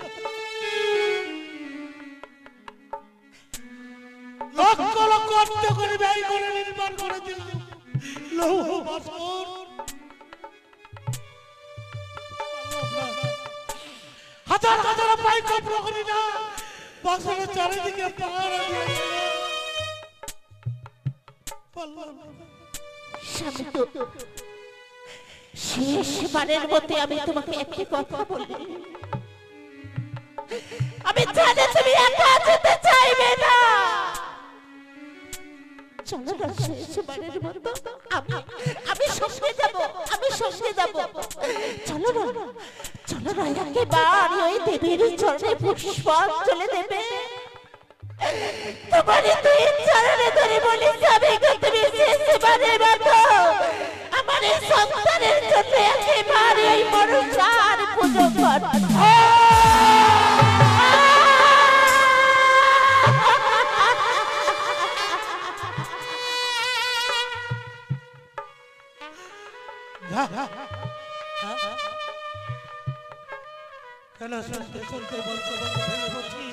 লক্ষ লক্ষ অর্থ করে ব্যয় করে নির্মাণ করেছিলাম লৌহ বাসন, হাজার হাজার পাইক প্রহরী না বাসনের চারিদিকে পাহারা দিয়ে শেষবারের মধ্যে আমি তোমাকে একটি কথা বলি, আমি জানি তুমি একা যেতে চাইবে না। চলো না শেষবারের মতো আমি সঙ্গে যাব, আমি সঙ্গে যাব। চলো না, চলো না একেবার ওই দেবীর চরণে পুষ্পাঞ্জলি দেবে। তোমার দুই চরণে ধরে বলি যাবে তুমি শেষবারের মতো আমার এই সন্তানের জন্য একেবারে ওই মনসার পুজো কর। কেন শুনতে শুনতে বলতে বলতে ভেঙে পড়ছি?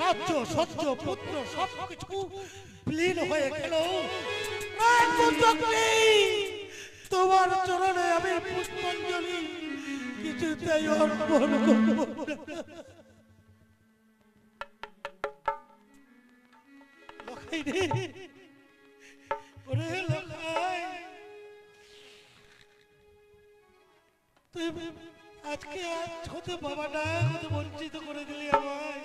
রাজ্য সহ্য পুত্র সবকিছু বিলীন হয়ে গেল, তোমার চরণে আমি পুষ্পাঞ্জলি কিছুতেই অর্পণ করব না। লখাই রে, ওরে লখাই, তুই আজকে ছোট বাবাটা কত বঞ্চিত করে দিলি আমায়।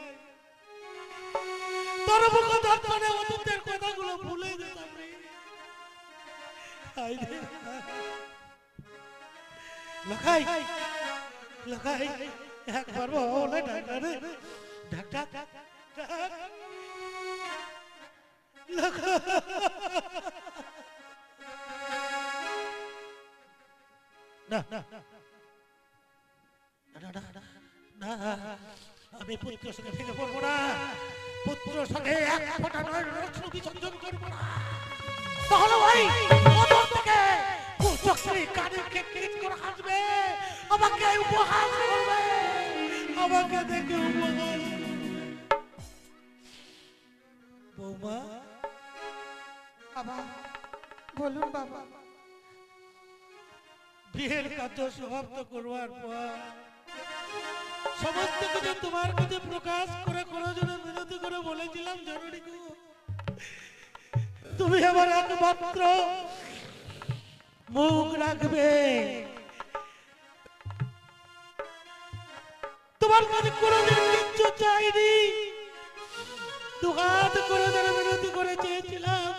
তোর মুখ দর্পণে অতীতের কথাগুলো ভুলে যেতাম রে। লখাই, লখাই, একবার বলে ডাক্তার ডাক্তার না না না আমি পুত্রের সঙ্গে ভেঙে পড়বো না, পুত্রের সঙ্গে এক ফোঁটা নয় রত্ন বিসর্জন করবো না। তাহলে ভাই ওদের থেকে কুচক্রি কানে কেটকেট করে হাসবে, আমাকে উপহাস করবে, আমাকে দেখে উপহাস। বৌমা বাবা বলুন বাবা। বিয়ের কাজ সমাপ্ত করবার পর সমস্ত কিছু তোমার কাছে প্রকাশ করে কোনো জন্য বিনতি করে বলেছিলাম, জননী গো তুমি আমার একমাত্র মুখ রাখবে, তোমার কাছে কোনোদিন কিচ্ছু চাইনি, দুহাত করে ধরে বিনতি করে চেয়েছিলাম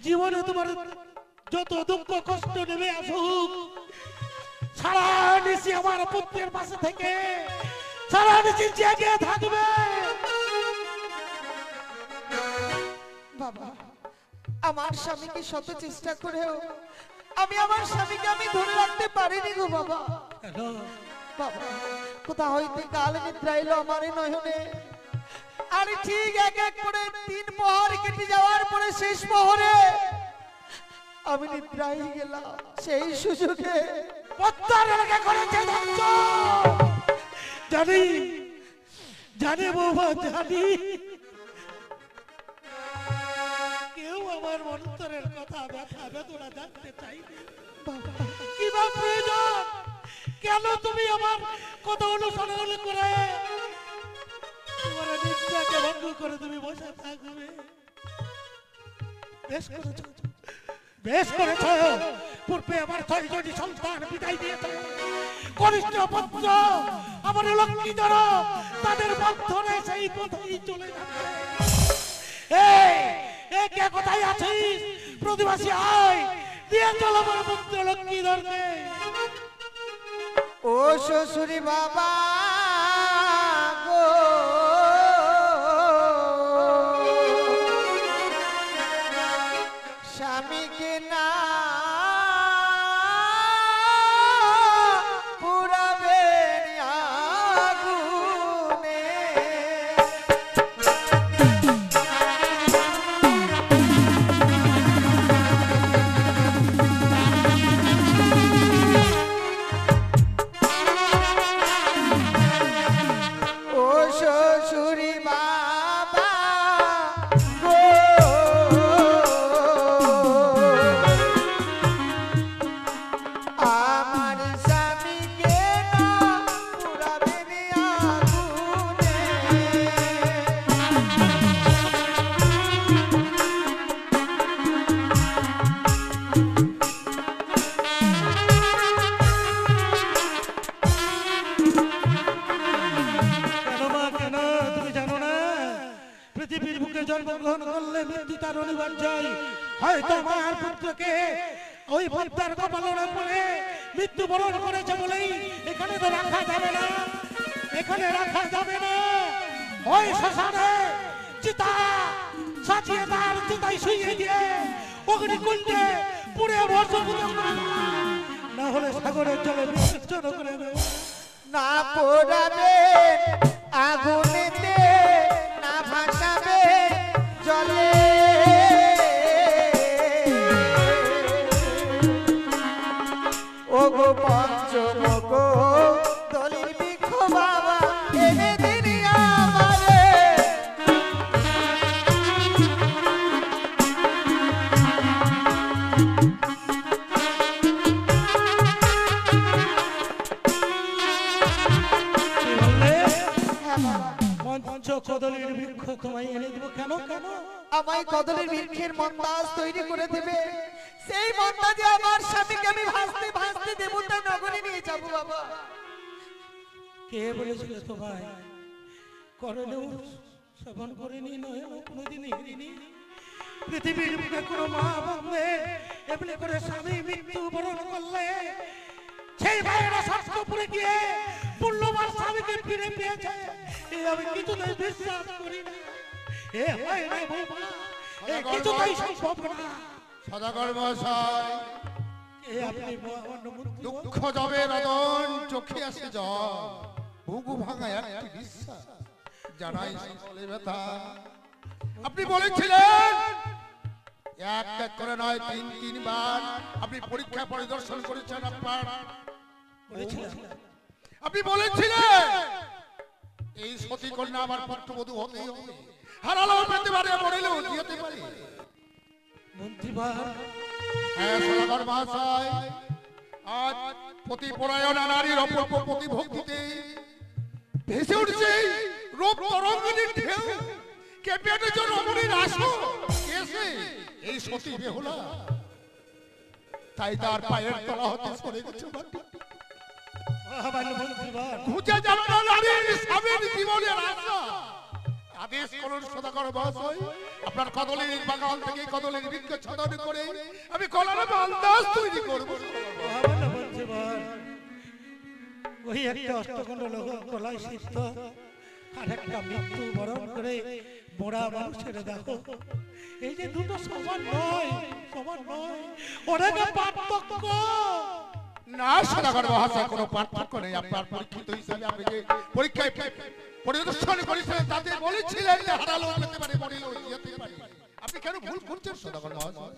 জীবনে তোমার যত দুঃখ কষ্ট নেমে আসুক সারা নিশি আমার পুত্রের পাশে থেকে সারা নিশি জেগে থাকবে। বাবা আমার স্বামীকে শত চেষ্টা করেও আমি আমার স্বামীকে আমি ধরে রাখতে পারিনি গো বাবা। বাবা কোথা হইতে কাল নিদ্রা এলো আমার এই নয়নে, আর ঠিক এক এক করে 3 প্রহর কেটে যাওয়ার পরে শেষ প্রহরে আমি নিদ্রায় গেলাম। সেই সুযোগে জানি জানি বাবা জানি, কেউ আমার অন্তরের কথা ব্যথা বেদনা জানতে চাইনি। কি বা প্রয়োজন, কেন তুমি আমার কথা অনুসরণ করে তোমার নিদ্রাকে ভঙ্গ করে তুমি বসে থাকবে? বেশ করেছ, বেশ করেছ, পূর্বে আমার 6 জনই সন্তান বিদায় দিয়েছ, কনিষ্ঠ পুত্র আমার লক্ষ্মীধর তাদের বন্ধনে সেই পথেই চলে যাচ্ছে। এই কে কোথায় আছিস? প্রতিবাসী আয়, দিয়ে চল আমার পুত্র লক্ষ্মীধরকে। ও শ্বশুরি বাবা গো, স্বামীকে না পুরাবেন আগুনে, ও শ্বশুরি বাবা গো, আমার স্বামীকে না পুরাবেন আগুনে। কেন মা কেন? তুমি জানো না পৃথিবীর বুকে জন্মগ্রহণ করলে মৃত্যু তার অনিবার্যই। হয়তো আমার পুত্রকে ওই পদ্মার কপালনে পড়ে মৃত্যুবরণ করেছে বলেই এখানে তো রাখা যাবে না, এখানে রাখা যাবে না। ওই শ্মশানে চিতা সাজিয়ে তার চিতায় শুইয়ে দিয়ে অগ্নিকুণ্ডে পুড়ে ভস্মীভূত করে দেবো, না হলে সাগরের জলে বিসর্জন করে দেবো। না পোড়াবে আগুনেতে, না ভাসাবে জলে, ও গো পঞ্চমুখ দলির বৃক্ষ বাবা এনে দিনি আমারে। পঞ্চ কদলীর বৃক্ষ তোমায় এনে দেবো। কেন কেন? আমায় কদলের বৃক্ষের মন্দাজ তৈরি করে দেবে, সেই মন্দাজে আমার স্বামীকে আমি ভাসতে ভাসতে দেবতা নগরে নিয়ে যাবো বাবা। কে বলেছিল তোমায়? করলেও শ্রবণ করিনি, নয় কোনোদিন হেরিনি। পৃথিবীর বুকে কোনো মা বাবা এমনি করে স্বামী মৃত্যু বরণ করলে সেই ভাইয়েরা শাস্ত্রপুরে গিয়ে মূল্যবান স্বামীকে ফিরে পেয়েছে এ আমি কিছুতেই বিশ্বাস করি না। এ হয় না বৌমা, এ কিছুতেই সম্ভব না। সদাগর মহাশয়, এ আপনি মন্ত্রী দুঃখ যাবে রদন, চোখে আসে জল, বুকু ভাঙা একটি বিশ্বাস জানাই সকলে ব্যথা। আপনি বলেছিলেন এক এক করে নয় ৩ বার আপনি পরীক্ষা পরিদর্শন করেছেন। আপনি বলেছিলেন এই সতী কন্যা আমার পুত্রবধূ হতেই হবে, হারালেও পেতে পারে, মরেলেও যেতে পারে। মন্ত্রীবার হ্যাঁ সদাগর মহাশয়, আজ পতিপরায়ণা নারীর অপূর্ব প্রতিভক্তিতে ভেসে উঠছে রূপ তরঙ্গিনীর ঢেউ, কেঁপে উঠেছে রমণীর আসো এসে এই সতী বেহুলা, তাই তার পায়ের তলা হতে সরে গেছে মাটি। মন্ত্রীবার খুঁজে যাবে না নারীর স্বামীর জীবনের আশা। আদেশ করুন সদাগর মহাশয়, আপনার কদলের বাগান থেকে কদলের বৃক্ষ ছদন করে আমি কলার বান্দাজ তৈরি করবো। মন্ত্রীবার ওই একটা অষ্টখণ্ড লোক কলাই সিদ্ধ আর একটা মৃত্যু বরণ করে মোড়া মানুষের দেখো, এই যে দুটো সমান নয়, সমান নয়, অনেক পার্থক্য। না সদাগর মহাশয়, কোনো পার্থক্য নেই। আপনার পরীক্ষিত হিসাবে আপনি যে পরীক্ষায় পরিদর্শন করেছিলেন তাতে বলেছিলেন যে হারালো পেতে পারে, মরিলেও যেতে পারে। আপনি কেন ভুল করছেন সদাগর মহাশয়?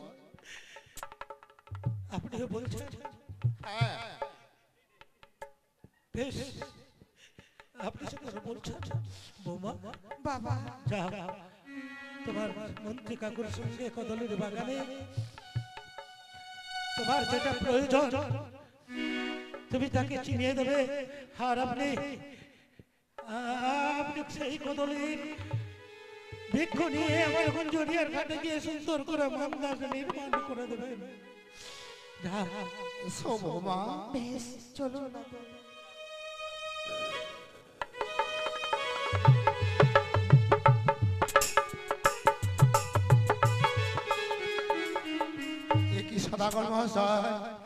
আপনিও বলছেন হ্যাঁ, বেশ, আপনি সেটা বলছেন। বৌমা বাবা যা, তোমার মন্ত্রী কাকুর সঙ্গে কদলের বাগানে তোমার যেটা প্রয়োজন তুমি তাকে চিনিয়ে দেবে, আর আপনি সেই কদলের বৃক্ষ নিয়ে আমার গুঞ্জরিয়ার ঘাটে গিয়ে সুন্দর করে মামলাজ নির্মাণ করে দেবেন। যা এসো বৌমা। বেশ চলো না একই সদাগর মহাশয়,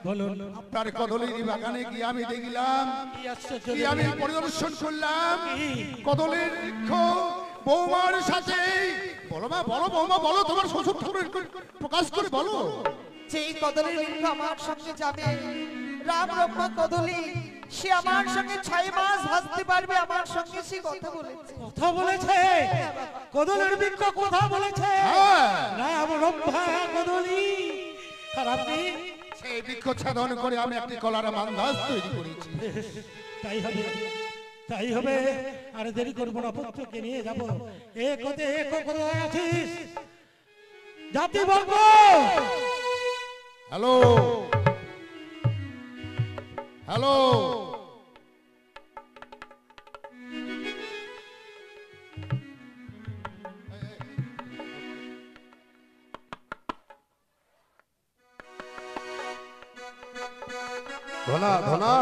বলুন আপনার কদলের বাগানে গিয়ে আমি দেখলাম, কি আশ্চর্য কি আমি পরিদর্শন করলাম, কি? কদলের বৃক্ষ বৌমার সাথে। বলো মা, বলো বৌমা, বলো তোমার শ্বশুর ঠাকুরের প্রকাশ করে বলো। যেই কদলের বৃক্ষ আমার সঙ্গে যাবে, রাম ব্রহ্মা কদলি, সে আমার সঙ্গে 6 মাস ভাসতে পারবে, আমার সঙ্গে সে কথা বলেছে। কথা বলেছে? কদলের বৃক্ষ কথা বলেছে? হ্যাঁ, রাম রম্ভা কদলি, আর আপনি? সেই বৃক্ষ ছেদন করে আমি একটি কলার মান্দাজ তৈরি করেছি। তাই হবে, তাই হবে, আর দেরি করবো না, পুত্রকে নিয়ে যাবো। এক হতে এক কোথায় আছিস? জাতি বর্গ, হ্যালো হ্যালো, ধনা ধনা,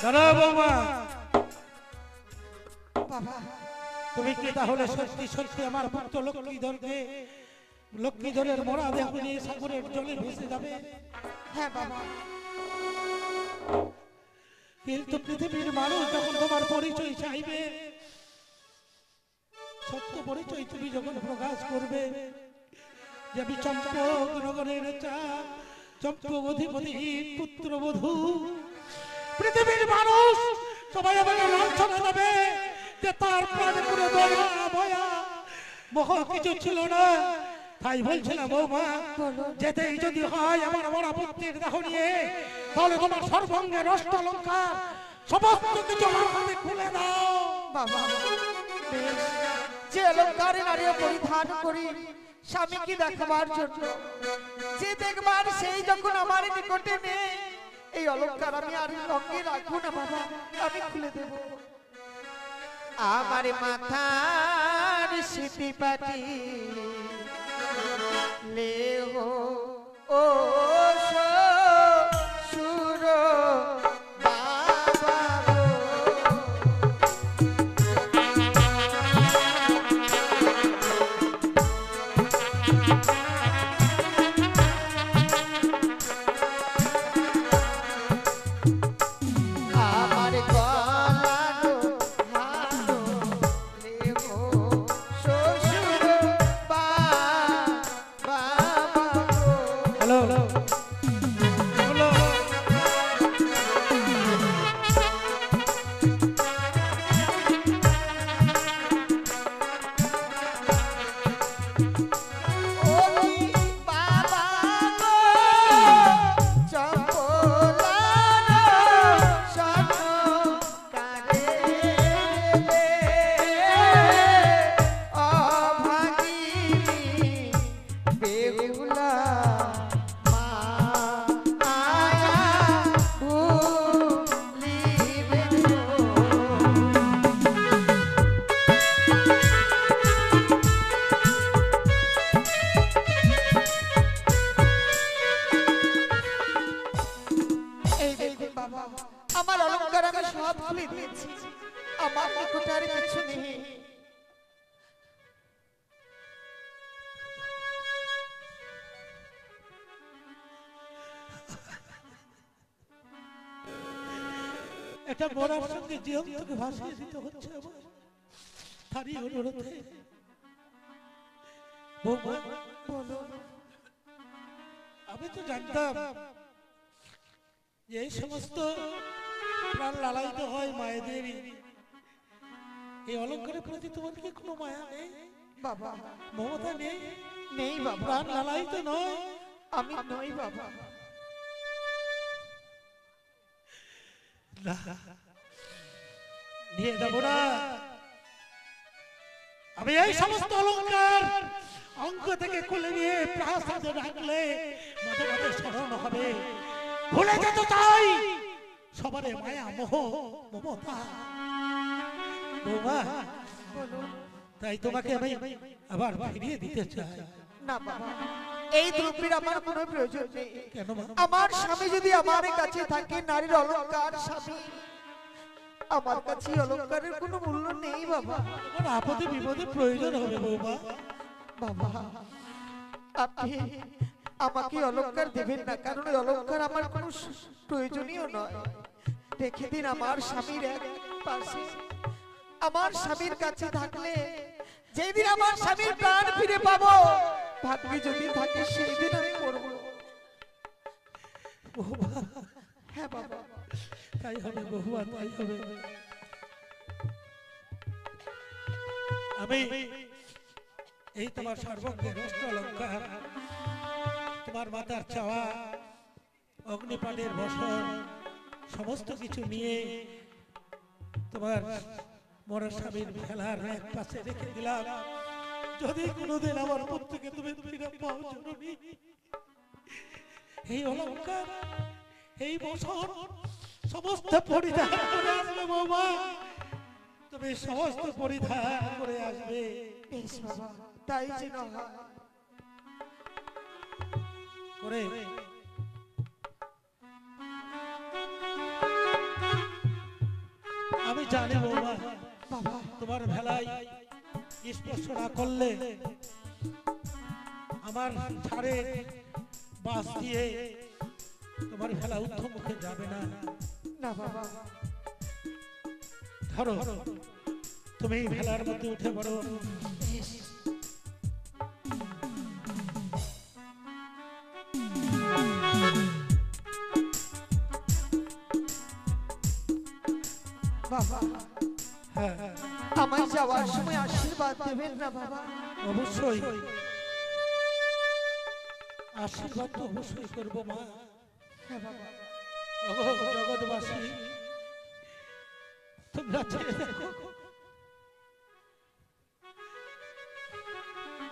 দাঁড়াও বৌমা, বাবা তুমি কি তাহলে সত্যি সত্যি আমার পুত্র লক্ষ্মীধরকে, লক্ষ্মীধরের মরা দেহ নিয়ে সাগরের জলে ভেসে যাবে? হ্যাঁ বাবা, কিন্তু পৃথিবীর মানুষ যখন তোমার পরিচয় চাইবে, সত্য পরিচয় তুমি যখন প্রকাশ করবে যে আমি চম্পক নগরের চম্পক অধিপতির পুত্রবধূ, পৃথিবীর মানুষ সবাই আমাকে লাঞ্ছনা দেবে যে তার প্রাণে কোনো দয়া ভয়া মোহ কিছু ছিল না। তাই বলছিলাম বৌমা, যেতেই যদি হয় আমার মরা পুত্রের দেহ নিয়ে, তাহলে তোমার সর্বাঙ্গের অষ্টলঙ্কার সমস্ত কিছু আমার হাতে খুলে দাও। বাবা বেশ যে অলংকারে নারী পরিধান করি স্বামীকে দেখাবার জন্য, যে দেখবার সেই যখন আমার নিকটে নেই, এই অলংকার আমি আর রঙে রাখবো না বাবা, আমি খুলে দেব। আমার মাথার সিটি পাটি লেহো ও সুর বাবা গো। আমার গলানো হানো লেহো শ্বশুর বাবা গো। হ্যালো হ্যালো ওই বাবা গো চম্পলার সনকারে রে অভাগিনী বেহুলা মা আয়া ভুলিবে গো। এই দেখুন বাবা, আমার অলংকার আমি সব খুলে দিয়েছি, আমার নিকটে আর কিছু নেই। এটা মরার সঙ্গে জীবনকে ভাসিয়ে দিতে হচ্ছে আমার, তারই অনুরোধে। বৌমা, বলো আমি তো জানতাম যে এই সমস্ত প্রাণ লালায়িত হয় মায়েদেরই, এই অলঙ্কারের প্রতি তোমার কি কোনো মায়া নেই, বাবা, মমতা নেই, নেই বাবা, প্রাণ লালায়িত নয়? আমি নই বাবা। না, নিয়ে যাবো না। আমি এই সমস্ত অলঙ্কার অঙ্ক থেকে খুলে নিয়ে প্রাসাদে রাখলে মাঝে মাঝে স্মরণ হবে, ভুলে যেতে চাই সবারে মায়া মোহ মমতা। বৌমা, তাই তোমাকে আমি আবার ফিরিয়ে দিতে চাই। না বাবা, এই দ্রব্যের আমার কোনো প্রয়োজন নেই। কেন মা? আমার স্বামী যদি আমার কাছে থাকে, নারীর অলংকার স্বামী, আমার কাছে এই অলংকারের কোনো মূল্য নেই বাবা। তোমার আপদে বিপদে প্রয়োজন হবে বৌমা। বাবা, আপনি আমাকে অলংকার দেবেন না, কারণ এই অলংকার আমার কোনো প্রয়োজনীয় নয়। দেখে দিন আমার স্বামীর এক পাশে, আমার স্বামীর কাছে থাকলে যেদিন আমার স্বামীর প্রাণ ফিরে পাবো, ভাগ্যে যদি থাকে সেই দিন আমি মরবো। বৌমা, হ্যাঁ বাবা, তাই হবে বৌমা, তাই হবে। আমি এই তোমার সর্বঙ্গের অষ্ট অলঙ্কার, তোমার মাতার চাওয়া, অগ্নিপানের বসন, সমস্ত কিছু নিয়ে তোমার মরা স্বামীর ভেলার এক পাশে রেখে দিলাম। যদি কোনোদিন আমার পুত্রকে তুমি ফিরে পাও জননী, এই অলঙ্কার, এই বসন সমস্ত পরিধান করে আসবে বাবা, তুমি সমস্ত পরিধান করে আসবে। বেশ বাবা, তাই যেন হয়। করে আমি জানি বৌমা, বাবা, তোমার ভেলায় স্পর্শ না করলে আমার ছাড়ে বাস দিয়ে তোমার ভেলা ঊর্ধ্বমুখে যাবে না। না বাবা, ধরো, তুমি এই ভেলার মধ্যে উঠে পড়ো। বাবা, হ্যাঁ, আমায় যাওয়ার সময় আশীর্বাদ দেবেন না বাবা? অবশ্যই আশীর্বাদ তো অবশ্যই করবো মা। হ্যাঁ বাবা, ওগো জগৎবাসী, তোমরা চেয়ে দেখো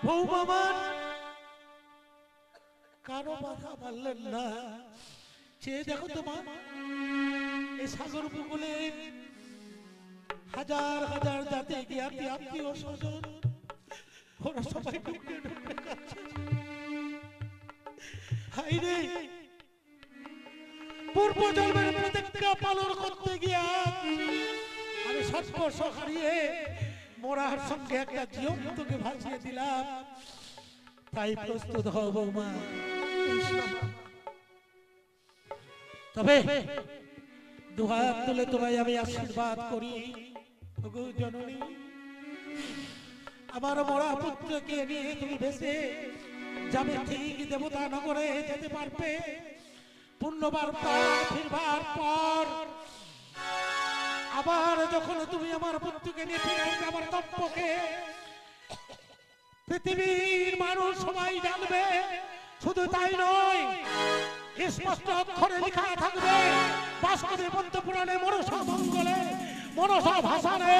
বৌমামান কারো বাধা মানলেন না। চেয়ে দেখো তোমার এই সাগর উপকূলে হাজার হাজার জাতি জ্ঞাতি আত্মীয় স্বজন ওরা সবাই ঢুকে ঢুকে যাচ্ছে। হাই রে, পূর্ব জন্মের প্রতিজ্ঞা পালন করতে গিয়া আমি সর্বস্ব হারিয়ে মরার সঙ্গে একটা জীবন্তকে ভাসিয়ে দিলাম। তাই প্রস্তুত হও বৌমা। তবে দুহাত তুলে তোমায় আমি আশীর্বাদ করি, ওগো জননী, আমার মরা পুত্রকে নিয়ে তুমি ভেসে যাবে ঠিক দেবতা নগরে যেতে পারবে। পুণ্যবার পর ফিরবার পর আবার যখন তুমি আমার পুত্রকে নিয়ে ফিরে আসবে আমার তপ্পকে পৃথিবীর মানুষ সবাই জানবে। শুধু তাই নয়, স্পষ্ট অক্ষরে লেখা থাকবে বাস্তবে পদ্ম পুরাণে মনসা মঙ্গলে মনসা ভাষানে